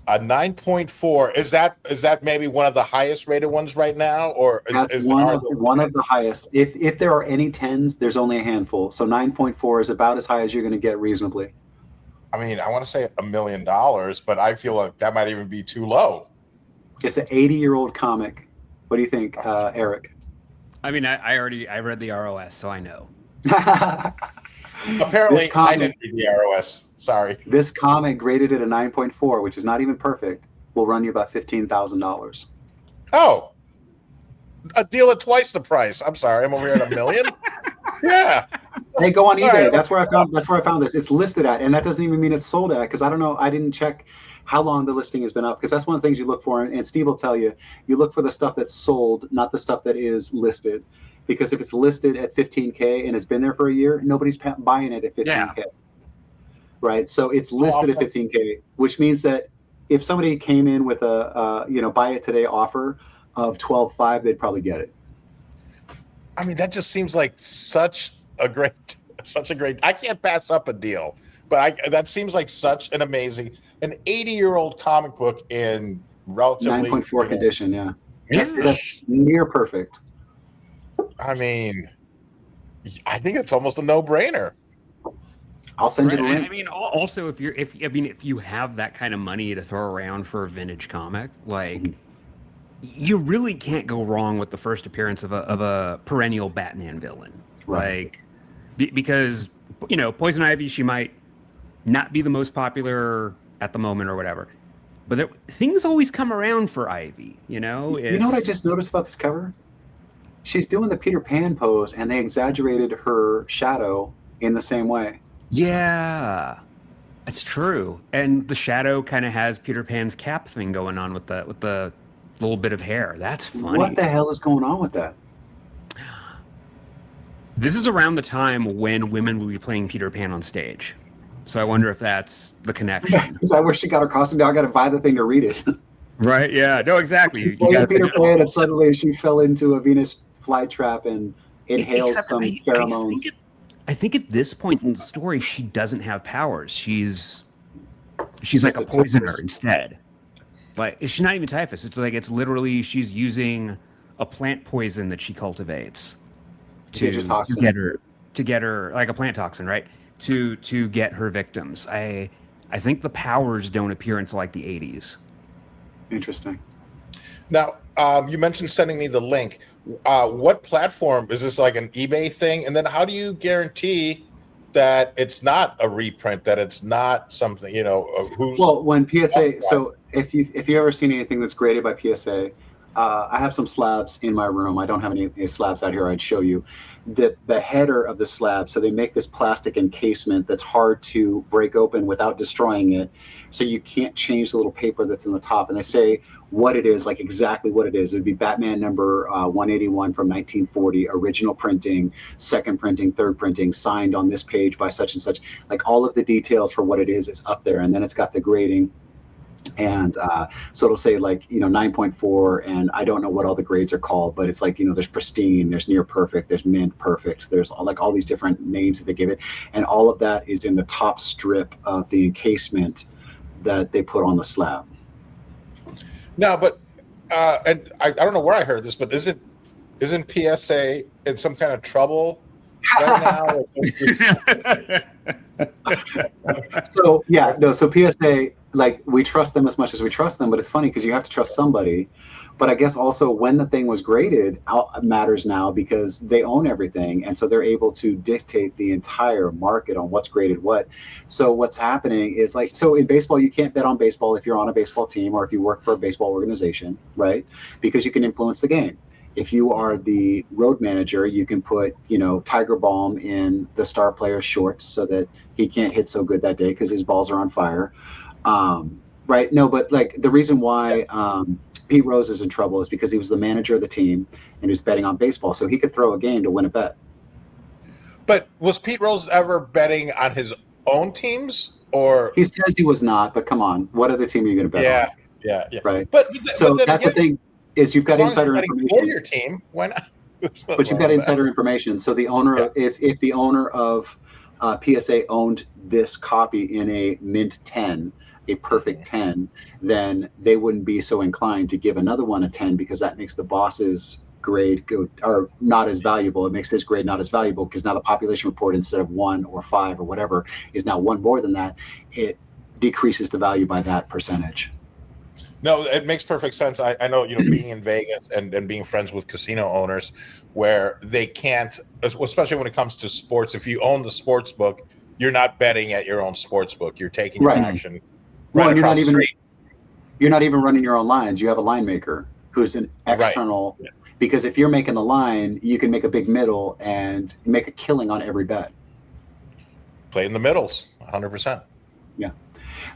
A 9.4 is that maybe one of the highest rated ones right now, or is one of the highest. If there are any 10s, there's only a handful. So 9.4 is about as high as you're going to get reasonably. I mean, I want to say $1 million, but I feel like that might even be too low. It's an 80-year-old comic. What do you think, Erik? I mean, I read the ROS, so I know. Apparently, I didn't read the ROS. Sorry. This comic graded at a 9.4, which is not even perfect, will run you about $15,000. Oh, a deal at twice the price. I'm sorry, I'm over here at $1 million. Yeah. Hey, go on eBay. Right. That's where I found this. It's listed at, and that doesn't even mean it's sold at, because I don't know. I didn't check how long the listing has been up, because that's one of the things you look for. And Steve will tell you, you look for the stuff that's sold, not the stuff that is listed. Because if it's listed at 15K and it's been there for a year, nobody's buying it at 15K. Yeah. Right? So it's listed at 15K, which means that if somebody came in with a buy it today offer of 12.5, they'd probably get it. I mean, that just seems like such a great. I can't pass up a deal, but that seems like such an amazing, an 80-year-old comic book in relatively 9.4 condition. Yeah, that's near perfect. I mean, I think it's almost a no-brainer. I'll send you the link. I mean, also if you have that kind of money to throw around for a vintage comic, like you really can't go wrong with the first appearance of a perennial Batman villain, right? Like because Poison Ivy, she might not be the most popular at the moment or whatever, but things always come around for Ivy. You know what I just noticed about this cover? She's doing the Peter Pan pose, and they exaggerated her shadow in the same way. Yeah, that's true. And the shadow kind of has Peter Pan's cap thing going on with the little bit of hair. That's funny. What the hell is going on with that? This is around the time when women will be playing Peter Pan on stage. So I wonder if that's the connection. Because I wish she got her costume down. I got to buy the thing to read it. Right, yeah. No, exactly. You got Peter Pan, and suddenly she fell into a Venus flytrap and inhaled some pheromones. I think at this point in the story, she doesn't have powers. She's like a poisoner instead. Like she's not even typhus. It's literally she's using a plant poison that she cultivates to get her like a plant toxin, right? To get her victims. I think the powers don't appear until like the 80s. Interesting. Now, you mentioned sending me the link. What platform is this? Like an eBay thing? And then how do you guarantee that it's not a reprint? That it's not something who's Well, when PSA. So if you ever seen anything that's graded by PSA, I have some slabs in my room. I don't have any slabs out here. I'd show you the header of the slab. So they make this plastic encasement that's hard to break open without destroying it. So you can't change the little paper that's in the top. And they say what it is, like exactly what it is. It would be Batman number 181 from 1940, original printing, second printing, third printing, signed on this page by such and such. Like all of the details for what it is up there. And then it's got the grading. And so it'll say like 9.4, and I don't know what all the grades are called, but it's like there's pristine, there's near perfect, there's mint perfect, there's all these different names that they give it, and all of that is in the top strip of the encasement that they put on the slab. No, but and I don't know where I heard this, but isn't PSA in some kind of trouble right now? So PSA, like, we trust them as much as we trust them, but it's funny because you have to trust somebody. But I guess also when the thing was graded matters now because they own everything, and so they're able to dictate the entire market on what's graded what. So what's happening is so in baseball, you can't bet on baseball if you're on a baseball team or if you work for a baseball organization, right? Because you can influence the game. If you are the road manager, you can put, Tiger Balm in the star player's shorts so that he can't hit so good that day because his balls are on fire. Right? No, but like the reason why Pete Rose is in trouble is because he was the manager of the team and he was betting on baseball, so he could throw a game to win a bet. But was Pete Rose ever betting on his own teams, or he says he was not? But come on, what other team are you going to bet on? Yeah. Right. But that's the thing is you've got insider information for your team. Why not? But you've got insider information. So the owner, if the owner of PSA owned this copy in a mint 10, a perfect 10, then they wouldn't be so inclined to give another one a 10 because that makes the boss's grade not as valuable. It makes his grade not as valuable because now the population report, instead of 1 or 5 or whatever, is now 1 more than that. It decreases the value by that percentage. No, it makes perfect sense. I know, being in Vegas and being friends with casino owners where they can't, especially when it comes to sports, if you own the sports book, you're not betting at your own sports book. You're taking your action you're not even running your own lines. You have a line maker who's an external, because if you're making the line, you can make a big middle and make a killing on every bet. Play in the middles, 100%. Yeah.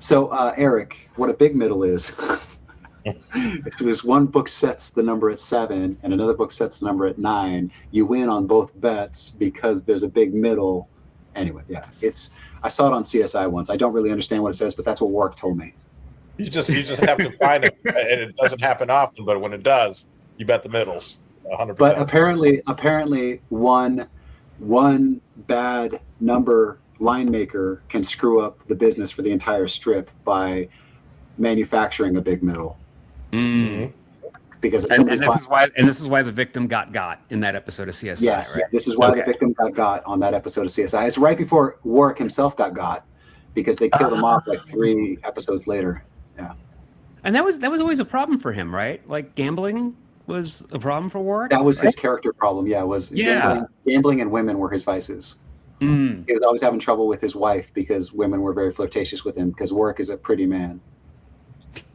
So, Erik, what a big middle is. If there's one book sets the number at 7 and another book sets the number at 9, you win on both bets because there's a big middle. Anyway, I saw it on CSI once. I don't really understand what it says, but that's what Warwick told me. You just have to find it, and it doesn't happen often. But when it does, you bet the middles, 100%. But apparently, one bad number line maker can screw up the business for the entire strip by manufacturing a big middle. Mm-hmm. Because this is why the victim got in that episode of CSI. Yes, right? This is why the victim got on that episode of CSI. It's right before Warwick himself got because they killed him off like 3 episodes later. Yeah, and that was always a problem for him, right? Like gambling was a problem for Warwick. That was his character problem. Gambling and women were his vices. Mm. He was always having trouble with his wife because women were very flirtatious with him because Warwick is a pretty man.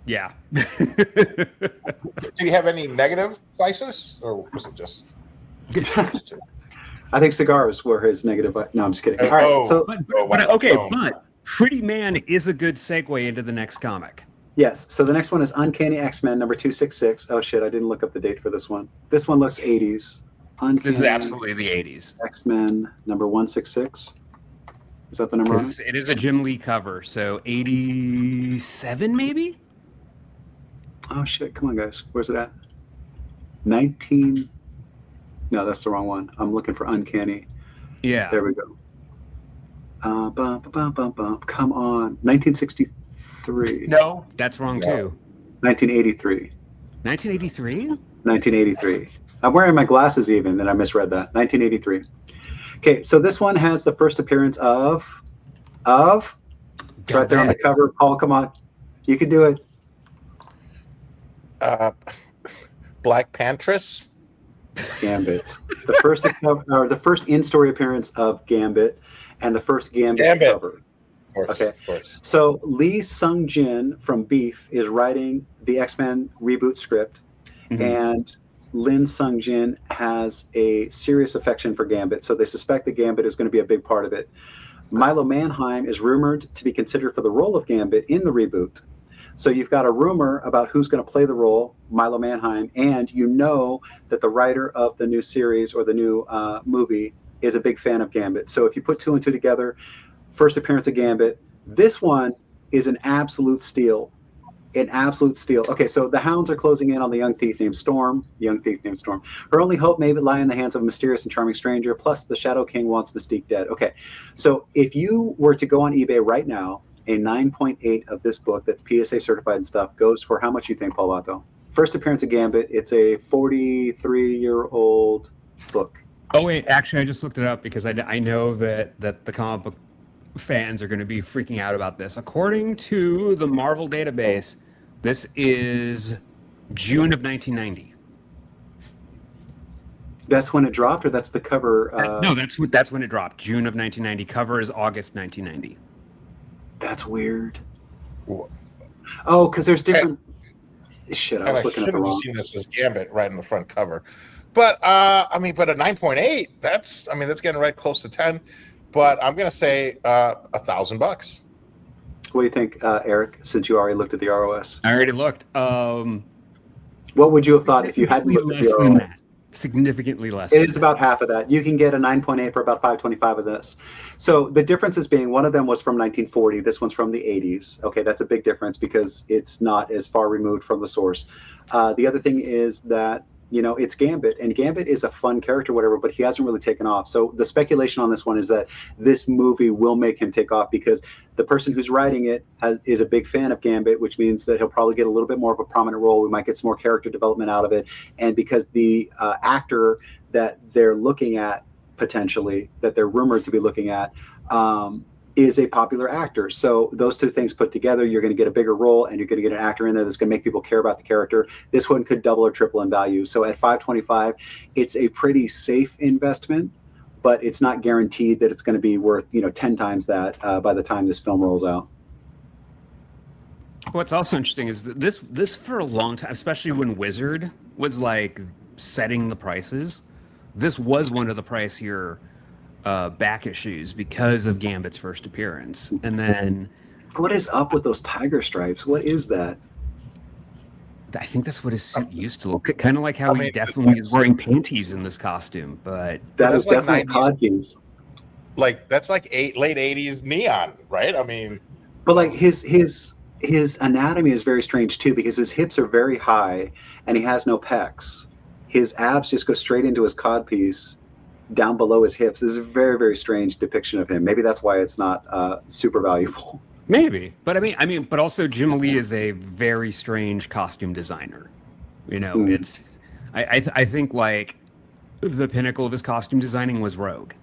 Yeah. Did he have any negative vices, or was it just? I think cigars were his negative. No, I'm just kidding. All right, but Pretty Man is a good segue into the next comic. Yes. So the next one is Uncanny X-Men number 266. Oh shit, I didn't look up the date for this one. This one looks 80s. Uncanny This is absolutely the 80s. X-Men number 166. Is that the number on it? It is a Jim Lee cover, so 87 maybe? Oh shit, come on guys. Where's it at? 19. No, that's the wrong one. I'm looking for Uncanny. Yeah. There we go. Come on. 1963. No, that's wrong too. 1983. 1983? 1983. I'm wearing my glasses even, and I misread that. 1983. Okay, so this one has the first appearance of it's right there on the cover. Paul, come on. You can do it. uh, Black Pantress. Gambit. The first in-story appearance of Gambit, and the first Gambit cover. Of course, okay. Of course. So Lee Sung-jin from Beef is writing the X-Men reboot script, and Lin Sung-jin has a serious affection for Gambit, so they suspect that Gambit is going to be a big part of it. Milo Manheim is rumored to be considered for the role of Gambit in the reboot. So you've got a rumor about who's going to play the role, Milo Manheim, and you know that the writer of the new series or the new movie is a big fan of Gambit. So if you put two and two together, first appearance of Gambit, this one is an absolute steal. An absolute steal. Okay, so the Hounds are closing in on the young thief named Storm. Her only hope may lie in the hands of a mysterious and charming stranger, plus the Shadow King wants Mystique dead. Okay, so if you were to go on eBay right now, a 9.8 of this book that's PSA certified and stuff goes for how much you think, Paul Vato? First appearance of Gambit, it's a 43-year-old book. Oh, wait, actually, I just looked it up because I know that the comic book fans are going to be freaking out about this. According to the Marvel database, this is June of 1990. That's when it dropped, or that's the cover? No, that's when it dropped. June of 1990. Cover is August 1990. That's weird. Oh, because there's different. Shit, I was looking at the wrong. I should have seen this as Gambit right in the front cover, but a 9.8. That's getting right close to 10. But I'm gonna say $1,000. What do you think, Eric? Since you already looked at the ROS, I already looked. What would you have thought if you hadn't looked at the ROS? Significantly less. It is about half of that. You can get a 9.8 for about $525 of this. So the differences being, one of them was from 1940. This one's from the 80s. Okay, that's a big difference because it's not as far removed from the source. The other thing is that, you know, it's Gambit, and Gambit is a fun character, whatever, but he hasn't really taken off. So the speculation on this one is that this movie will make him take off because the person who's writing it is a big fan of Gambit, which means that he'll probably get a little bit more of a prominent role. We might get some more character development out of it. And because the actor that they're looking at, potentially, that they're rumored to be looking at, is a popular actor. So those two things put together, you're going to get a bigger role and you're going to get an actor in there that's going to make people care about the character. This one could double or triple in value. So at $525, it's a pretty safe investment, but it's not guaranteed that it's going to be worth, 10 times that by the time this film rolls out. What's also interesting is that this for a long time, especially when Wizard was like setting the prices, this was one of the pricier back issues because of Gambit's first appearance. And then what is up with those tiger stripes? What is that? I think that's what his suit used to look, kind of like how he definitely is wearing panties in this costume. But that is like definitely codpiece. Like that's like late 80s neon, right? I mean, but like his anatomy is very strange too, because his hips are very high and he has no pecs. His abs just go straight into his codpiece down below his hips. This is a very, very strange depiction of him. Maybe that's why it's not super valuable. Maybe, but I mean, but also Jim Lee is a very strange costume designer. It's I think like the pinnacle of his costume designing was Rogue,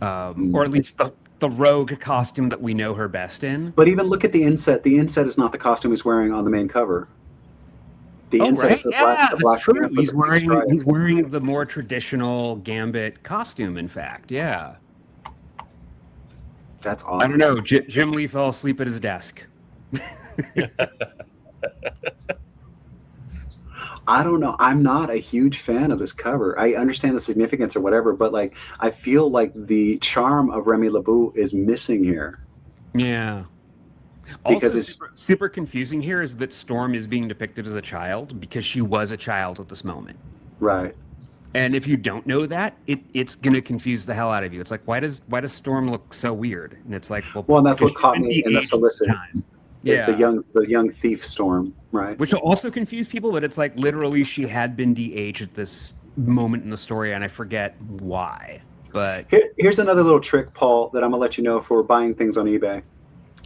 or at least the Rogue costume that we know her best in. But even look at the inset. The inset is not the costume he's wearing on the main cover. The inset is the black true. He's wearing the more traditional Gambit costume. In fact, yeah. That's awesome. I don't know. Jim Lee fell asleep at his desk. I don't know. I'm not a huge fan of this cover. I understand the significance or whatever, but like I feel like the charm of Remy LeBeau is missing here. Yeah. Because also, it's super confusing here is that Storm is being depicted as a child because she was a child at this moment. Right. And if you don't know that, it's gonna confuse the hell out of you. It's like, why does Storm look so weird? And it's like, well, and that's what caught me in the solicit. Is Yeah. the young thief Storm, right? Which will also confuse people, but it's like literally she had been de-aged at this moment in the story, and I forget why. But here's another little trick, Paul, that I'm gonna let you know for buying things on eBay.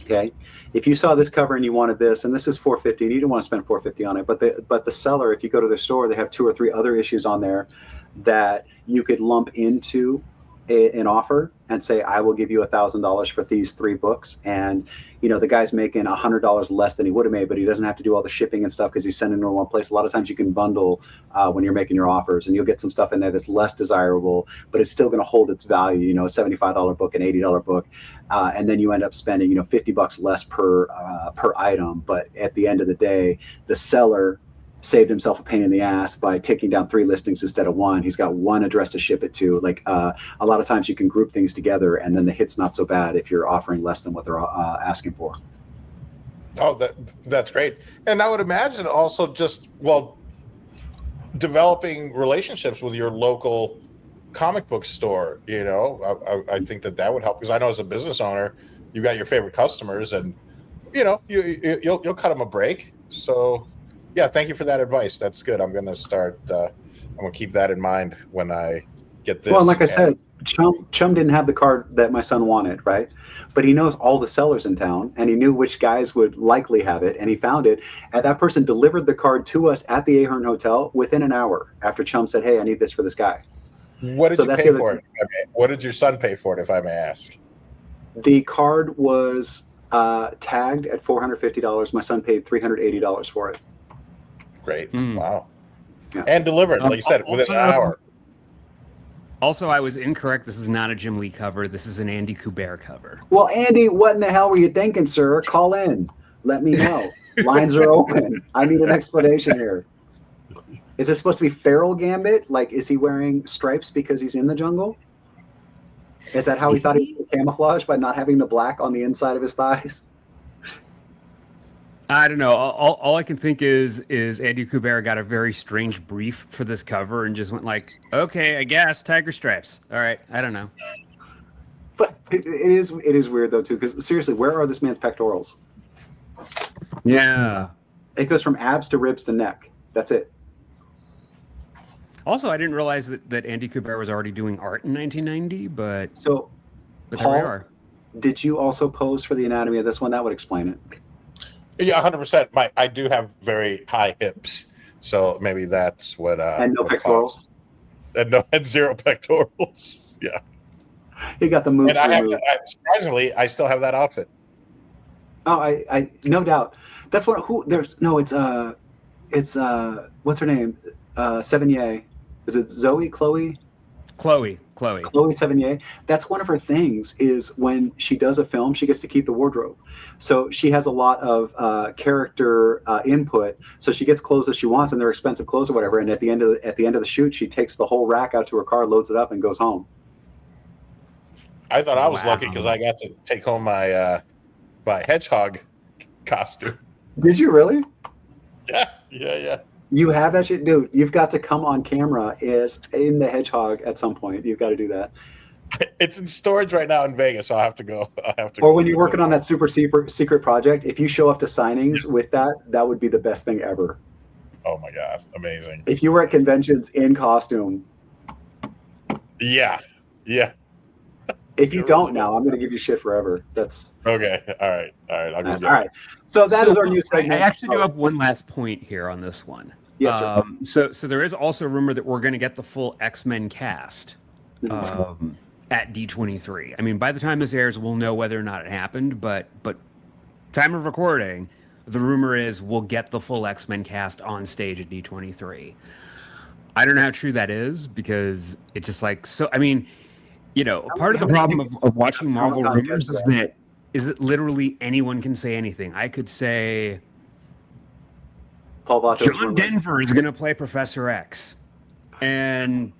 Okay, if you saw this cover and you wanted this, and this is $450, and you didn't want to spend $450 on it, but the seller, if you go to their store, they have 2 or 3 other issues on there that you could lump into an offer and say, I will give you $1,000 for these 3 books, and the guy's making $100 less than he would have made, but he doesn't have to do all the shipping and stuff because he's sending it to one place. A lot of times you can bundle when you're making your offers, and you'll get some stuff in there that's less desirable, but it's still going to hold its value. A $75 book, an $80 book, and then you end up spending $50 less per item. But at the end of the day, the seller saved himself a pain in the ass by taking down 3 listings instead of 1. He's got 1 address to ship it to. Like a lot of times you can group things together, and then the hit's not so bad if you're offering less than what they're asking for. Oh, that's great. And I would imagine also just, developing relationships with your local comic book store. I think that would help, because I know as a business owner, you got your favorite customers, and you'll cut them a break. So yeah, thank you for that advice. That's good. I'm going to start. I'm going to keep that in mind when I get this. Well, like I said, Chum didn't have the card that my son wanted, right? But he knows all the sellers in town, and he knew which guys would likely have it, and he found it. And that person delivered the card to us at the Ahern Hotel within an hour after Chum said, "Hey, I need this for this guy." What did you pay for it? What did your son pay for it, if I may ask? The card was tagged at $450. My son paid $380 for it. Great. Wow. Yeah. And delivered, like you said, within an hour. Also, I was incorrect. This is not a Jim Lee cover. This is an Andy Kubert cover. Well, Andy, what in the hell were you thinking, sir? Call in. Let me know. Lines are open. I need an explanation here. Is this supposed to be Feral Gambit? Like, is he wearing stripes because he's in the jungle? Is that how he thought he could camouflage, by not having the black on the inside of his thighs? I don't know. All I can think is Andy Kubert got a very strange brief for this cover and just went like, okay, I guess tiger stripes. All right, I don't know. But it is weird though too, because seriously, where are this man's pectorals? Yeah, it goes from abs to ribs to neck. That's it. Also, I didn't realize that Andy Kubert was already doing art in 1990, but Paul, there we are. Did you also pose for the anatomy of this one? That would explain it. Yeah, 100%. I do have very high hips, so maybe that's what. And no pectorals. And 0 pectorals. Yeah. You got the moves. And surprisingly, I still have that outfit. Oh, I no doubt. That's what. Who? There's no. It's what's her name? Sevigny. Is it Zoe? Chloe Sevigny. That's one of her things, is when she does a film, she gets to keep the wardrobe. So she has a lot of character input. So she gets clothes that she wants, and they're expensive clothes or whatever. And at the end of the shoot, she takes the whole rack out to her car, loads it up, and goes home. I thought I was lucky because I got to take home my hedgehog costume. Did you really? Yeah. You have that shit, dude. You've got to come on camera is in the hedgehog at some point. You've got to do that. It's in storage right now in Vegas, so I have to go. Or when you're working on that super secret project, if you show up to signings with that would be the best thing ever. Oh my god, amazing! If you were at conventions in costume. Yeah. If you don't now, I'm going to give you shit forever. That's okay. All right. All right. So that is our new segment. I actually do have one last point here on this one. Yes, sir. So there is also a rumor that we're going to get the full X-Men cast at D23. I mean, by the time this airs, we'll know whether or not it happened. But time of recording, the rumor is we'll get the full X-Men cast on stage at D23. I don't know how true that is, because it's just like, so. I mean, part of the problem of watching Marvel rumors is that literally anyone can say anything. I could say Paul Vato, John Denver is going to play Professor X, and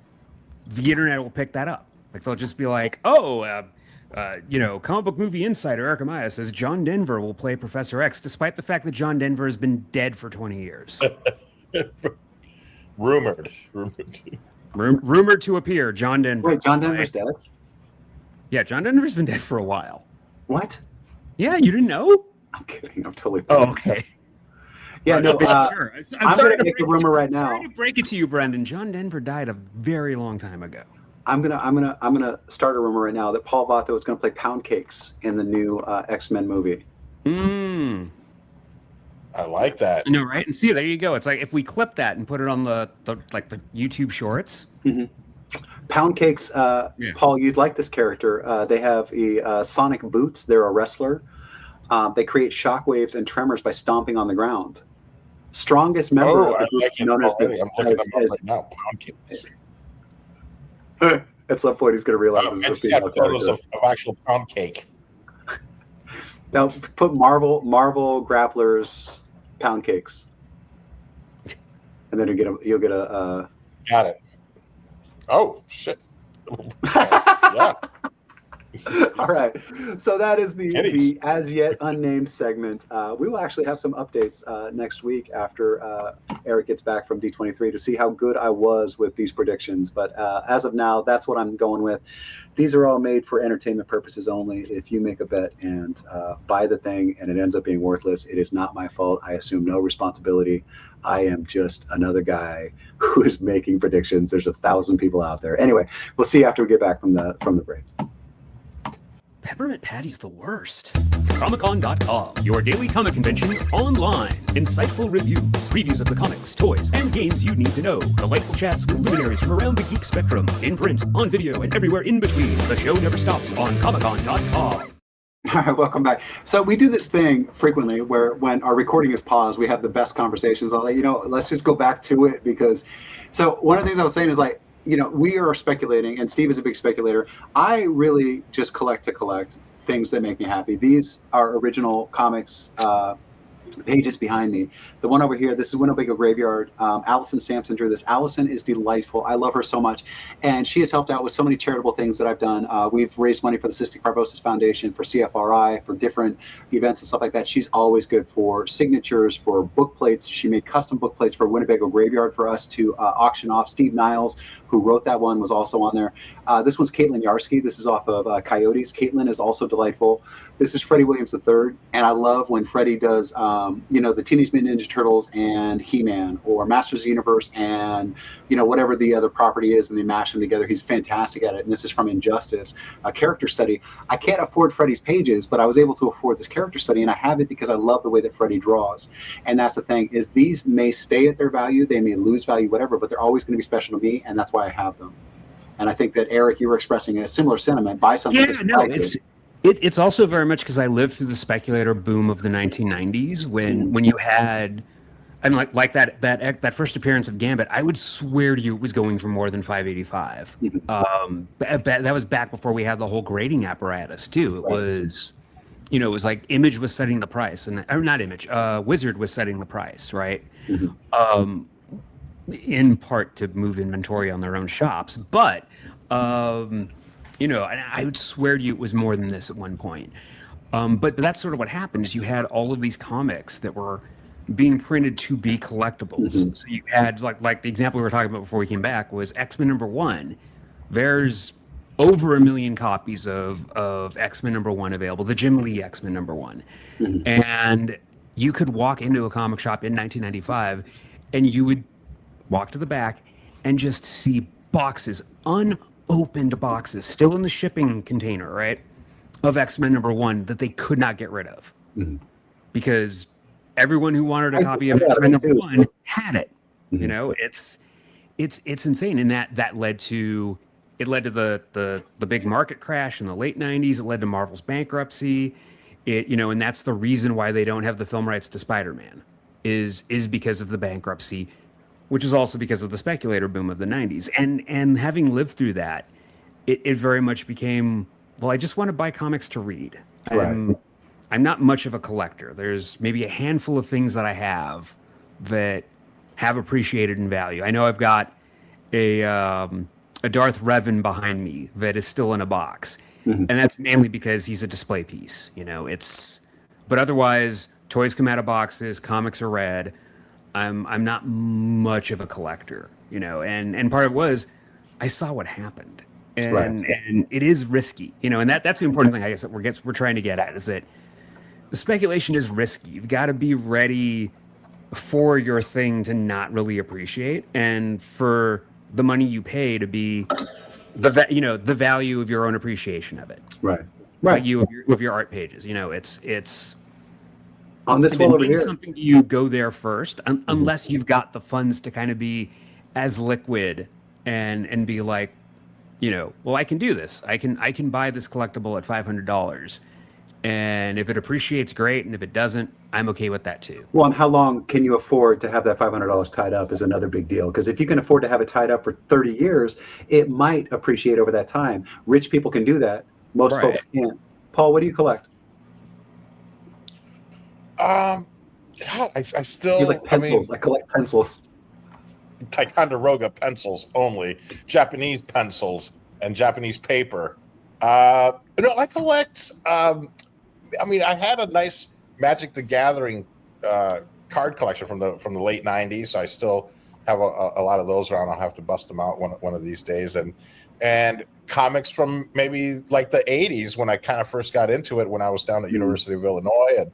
the internet will pick that up. Like, they'll just be like, comic book movie insider Erik Amaya says John Denver will play Professor X, despite the fact that John Denver has been dead for 20 years. Rumored to appear, John Denver. Wait, John Denver's dead? Yeah, John Denver's been dead for a while. What? Yeah, you didn't know? I'm kidding. I'm totally. Oh, okay. Yeah, no. Sure. I'm going to make a rumor right now. Sorry to break it to you, Brendan. John Denver died a very long time ago. I'm gonna start a rumor right now that Paul Vato is going to play Pound Cakes in the new X-Men movie. I like that. No, right? And see, there you go. It's like if we clip that and put it on the YouTube Shorts, Pound Cakes, Paul, you'd like this character. They have sonic boots. They're a wrestler. They create shockwaves and tremors by stomping on the ground. Strongest member of the group, like known as already. I'm looking them up right now. Pound Cakes. At some point, he's going to realize I this is a just female got photos character. of actual pound cake. Now put Marvel grapplers Pound Cakes, and then you'll get a. Got it. Oh shit! Yeah. All right, so that is the Kitties. as yet unnamed segment. We will actually have some updates next week after Erik gets back from D23 to see how good I was with these predictions. But as of now, that's what I'm going with. These are all made for entertainment purposes only. If you make a bet and buy the thing and it ends up being worthless, it is not my fault. I assume no responsibility. I am just another guy who is making predictions. There's 1,000 people out there. Anyway, we'll see after we get back from the break. Peppermint Patty's the worst. Comic-Con.com, your daily comic convention online. Insightful reviews, previews of the comics, toys, and games you need to know. Delightful chats with luminaries from around the geek spectrum. In print, on video, and everywhere in between. The show never stops on Comic-Con.com. All right, welcome back. So we do this thing frequently where when our recording is paused, we have the best conversations. I'll let you know, let's just go back to it because, so one of the things I was saying is like, we are speculating, and Steve is a big speculator. I really just collect to collect things that make me happy. These are original comics pages behind me. The one over here, this is Winnebago Graveyard. Allison Sampson drew this. Allison is delightful. I love her so much. And she has helped out with so many charitable things that I've done. We've raised money for the Cystic Fibrosis Foundation, for CFRI, for different events and stuff like that. She's always good for signatures, for book plates. She made custom book plates for Winnebago Graveyard for us to auction off. Steve Niles, who wrote that one, was also on there. This one's Caitlin Yarsky. This is off of Coyotes. Caitlin is also delightful. This is Freddie Williams III, and I love when Freddie does, the Teenage Mutant Ninja Turtles and He-Man, or Masters of the Universe, and whatever the other property is, and they mash them together. He's fantastic at it. And this is from Injustice, a character study. I can't afford Freddie's pages, but I was able to afford this character study, and I have it because I love the way that Freddie draws. And that's the thing, is these may stay at their value, they may lose value, whatever, but they're always going to be special to me, and that's why I have them. And I think that, Erik, you were expressing a similar sentiment. Buy something. Yeah, no, it's also very much because I lived through the speculator boom of the 1990s when you had, and like that first appearance of Gambit, I would swear to you it was going for more than 585. That was back before we had the whole grading apparatus too. It was, it was like Image was setting the price, or not Image, Wizard was setting the price, right? In part to move inventory on their own shops, but I would swear to you it was more than this at one point. But that's sort of what happened, is you had all of these comics that were being printed to be collectibles. So you had like the example we were talking about before we came back was X-Men #1. There's over 1 million copies of X-Men #1 available, the Jim Lee X-Men #1. And you could walk into a comic shop in 1995 and you would walk to the back and just see boxes, unopened boxes, still in the shipping container, right, of X-Men #1 that they could not get rid of because everyone who wanted a copy of X-Men #1 had it. It's insane, and that led to the big market crash in the late 90s. It led to Marvel's bankruptcy. And that's the reason why they don't have the film rights to Spider-Man is because of the bankruptcy, which is also because of the speculator boom of the 90s. And having lived through that, it very much became, well, I just want to buy comics to read. Right. I'm not much of a collector. There's maybe a handful of things that I have that have appreciated in value. I know I've got a Darth Revan behind me that is still in a box. And that's mainly because he's a display piece. But otherwise, toys come out of boxes, comics are read. I'm not much of a collector, and part of it was I saw what happened, and it is risky, and that's the important thing I guess that we're trying to get at, is that the speculation is risky. You've got to be ready for your thing to not really appreciate, and for the money you pay to be the value of your own appreciation of it. Right. Like you of your art pages. It's on this one over here. Something you go there first, unless you've got the funds to kind of be as liquid and be like, well, I can do this. I can buy this collectible at $500, and if it appreciates, great, and if it doesn't, I'm okay with that too. Well, and how long can you afford to have that $500 tied up is another big deal. Because if you can afford to have it tied up for 30 years, it might appreciate over that time. Rich people can do that. Most folks can't. Paul, what do you collect? I still. You like pencils. I collect pencils. Ticonderoga pencils only, Japanese pencils and Japanese paper. I collect. I had a nice Magic the Gathering card collection from the late '90s. So I still have a lot of those around. I'll have to bust them out one of these days. And comics from maybe like the '80s when I kind of first got into it when I was down at University of Illinois, and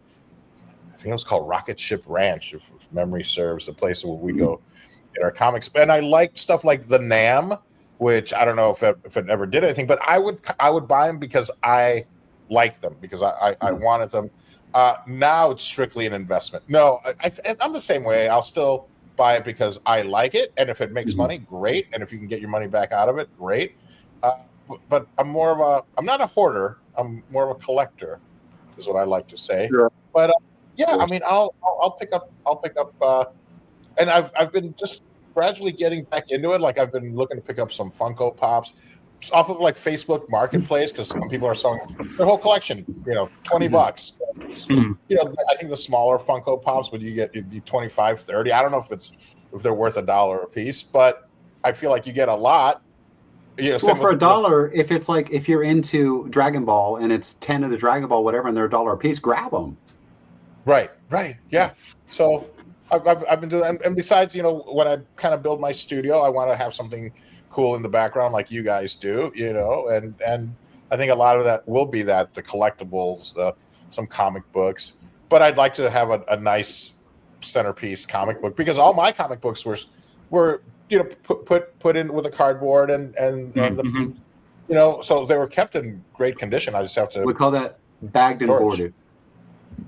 I think it was called Rocket Ship Ranch, if memory serves, the place where we go in our comics. And I like stuff like the Nam, which I don't know if it ever did anything, but I would buy them because I like them, because I wanted them. Now it's strictly an investment. No, I'm the same way. I'll still buy it because I like it, and if it makes money, great. And if you can get your money back out of it, great. But I'm not a hoarder. I'm more of a collector, is what I like to say. Sure. But I'll pick up. And I've been just gradually getting back into it. Like I've been looking to pick up some Funko Pops off of like Facebook Marketplace, because some people are selling their whole collection, $20. I think the smaller Funko Pops, but you get the 25, 30. I don't know if they're worth $1 a piece, but I feel like you get a lot. Well, for $1, if you're into Dragon Ball and it's 10 of the Dragon Ball, whatever, and they're $1 a piece, grab them. Right. Yeah. So I've been doing, and besides, when I kind of build my studio, I want to have something cool in the background like you guys do, and I think a lot of that will be the collectibles, some comic books, but I'd like to have a nice centerpiece comic book, because all my comic books were put in with a cardboard and so they were kept in great condition. I just have to. We call that bagged and boarded.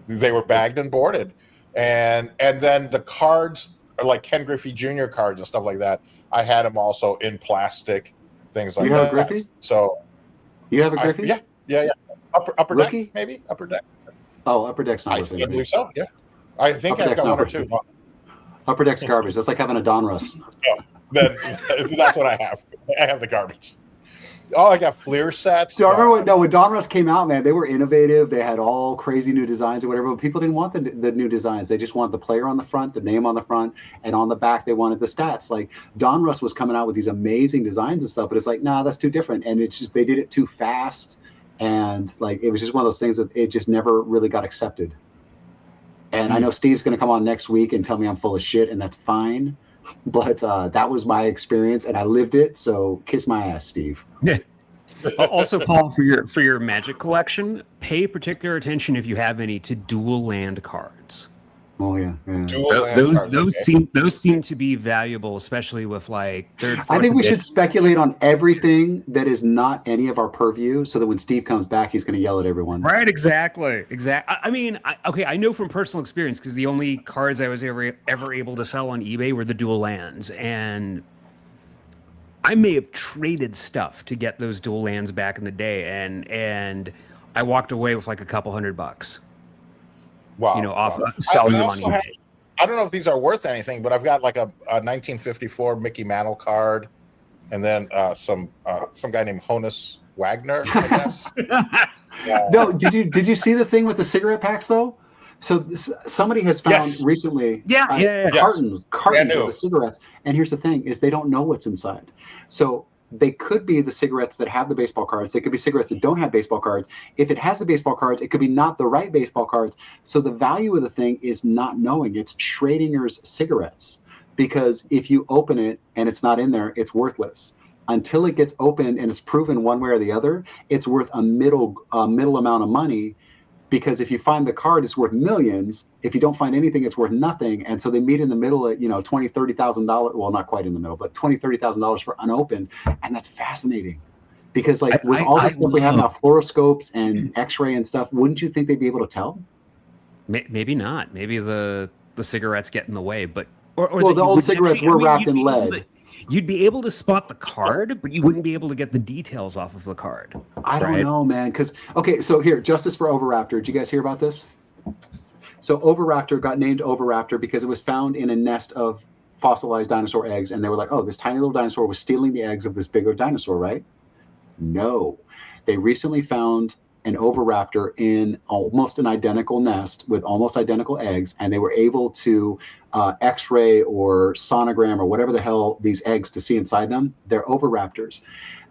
They were bagged and boarded, and then the cards are like Ken Griffey Jr. cards and stuff like that. I had them also in plastic, things like that. You have a Griffey? So you have a Griffey? Yeah. Upper Rookie? Deck, maybe upper deck. Oh, Upper Deck's not. I believe so. Yeah, I think I've got one or two. Upper Deck's garbage. That's like having a Donruss. Oh, then that's what I have. I have the garbage. Oh, I got Fleer sets. So I remember when Donruss came out, man, they were innovative. They had all crazy new designs or whatever, but people didn't want the new designs. They just wanted the player on the front, the name on the front, and on the back they wanted the stats. Like Donruss was coming out with these amazing designs and stuff, but it's like, nah, that's too different. And it's just, they did it too fast. And like, it was just one of those things that it just never really got accepted. And I know Steve's going to come on next week and tell me I'm full of shit, and that's fine. But that was my experience, and I lived it. So kiss my ass, Steve. Yeah. Also, Paul, for your Magic collection, pay particular attention, if you have any, to dual land cards. Oh yeah. Those seem to be valuable, especially with like third. I think we should speculate on everything that is not any of our purview, so that when Steve comes back, he's going to yell at everyone. Right? Exactly. I mean, I know from personal experience, because the only cards I was ever able to sell on eBay were the dual lands, and I may have traded stuff to get those dual lands back in the day, and I walked away with like a couple $100. Wow. Off selling them on eBay. I don't know if these are worth anything, but I've got like a 1954 Mickey Mantle card, and then some guy named Honus Wagner, I guess. No, did you see the thing with the cigarette packs though? So somebody has found recently cartons of the cigarettes, and here's the thing: is they don't know what's inside. So they could be the cigarettes that have the baseball cards. They could be cigarettes that don't have baseball cards. If it has the baseball cards, it could be not the right baseball cards. So the value of the thing is not knowing. It's Schrodinger's cigarettes, because if you open it and it's not in there, it's worthless. Until it gets opened and it's proven one way or the other, it's worth a middle amount of money. Because if you find the card, it's worth millions. If you don't find anything, it's worth nothing. And so they meet in the middle at, $20,000, $30,000. Well, not quite in the middle, but $20,000, $30,000 for unopened. And that's fascinating. Because with all the stuff we have now, fluoroscopes and X-ray and stuff, wouldn't you think they'd be able to tell? Maybe not. Maybe the cigarettes get in the way. But the old cigarettes were wrapped in lead. you'd be able to spot the card, but you wouldn't be able to get the details off of the card. I don't know, man. Because, okay, so here, justice for Oviraptor. Did you guys hear about this? So Oviraptor got named Oviraptor because it was found in a nest of fossilized dinosaur eggs. And they were like, oh, this tiny little dinosaur was stealing the eggs of this bigger dinosaur, right? No. They recently found an Oviraptor in almost an identical nest with almost identical eggs, and they were able to X-ray or sonogram or whatever the hell these eggs to see inside them. They're Oviraptors.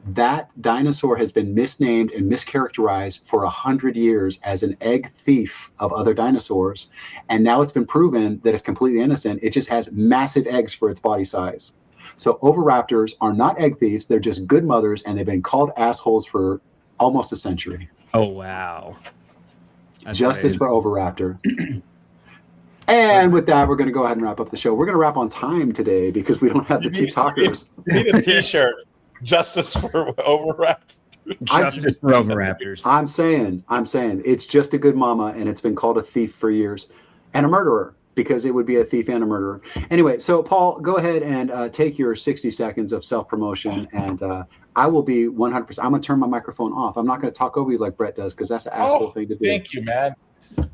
That dinosaur has been misnamed and mischaracterized for 100 years as an egg thief of other dinosaurs, and now it's been proven that it's completely innocent. It just has massive eggs for its body size. So Oviraptors are not egg thieves, they're just good mothers, and they've been called assholes for almost a century. Oh, wow. That's Justice for Oviraptor. And with that, we're going to go ahead and wrap up the show. We're going to wrap on time today because we don't have the two talkers. You need a t-shirt. Justice for Oviraptor. Justice for Oviraptors. I'm saying it's just a good mama, and it's been called a thief for years and a murderer, because it would be a thief and a murderer. Anyway, so Paul, go ahead and take your 60 seconds of self-promotion, and I will be 100%. I'm going to turn my microphone off. I'm not going to talk over you like Brett does, because that's an asshole thing to do. Thank you, man.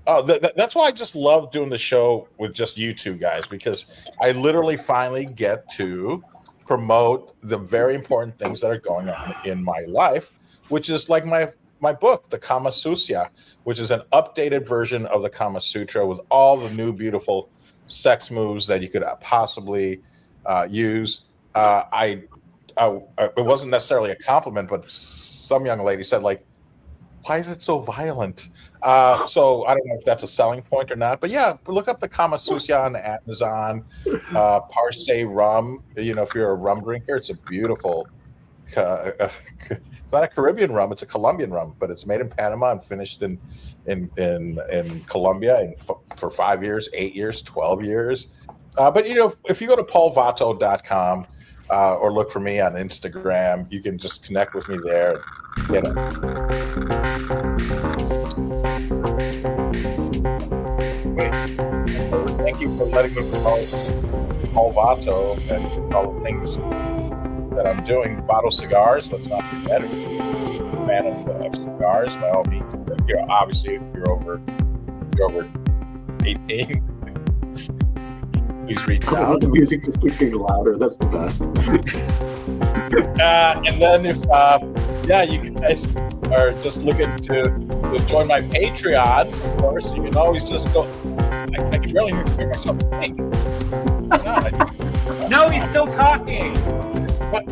Oh, that's why I just love doing the show with just you two guys, because I literally finally get to promote the very important things that are going on in my life, which is like my book, The Kama Sutra, which is an updated version of the Kama Sutra with all the new beautiful sex moves that you could possibly use. It wasn't necessarily a compliment, but some young lady said, like, why is it so violent? So I don't know if that's a selling point or not, but yeah, look up the Kama Sutra on Amazon. Parse rum, if you're a rum drinker, it's a beautiful. It's not a Caribbean rum; it's a Colombian rum, but it's made in Panama and finished in Colombia for 5 years, 8 years, 12 years. But if you go to paulvato.com or look for me on Instagram, you can just connect with me there. Thank you for letting me promote Paul Vato and all the things that I'm doing. Vato cigars, let's not forget. If you're a fan of cigars, by all means, obviously if you're over 18, please reach out. The music just keeps getting louder. That's the best. And then if you guys are just looking to join my Patreon, of course, you can always just go. I can barely hear myself think. No, he's still talking. But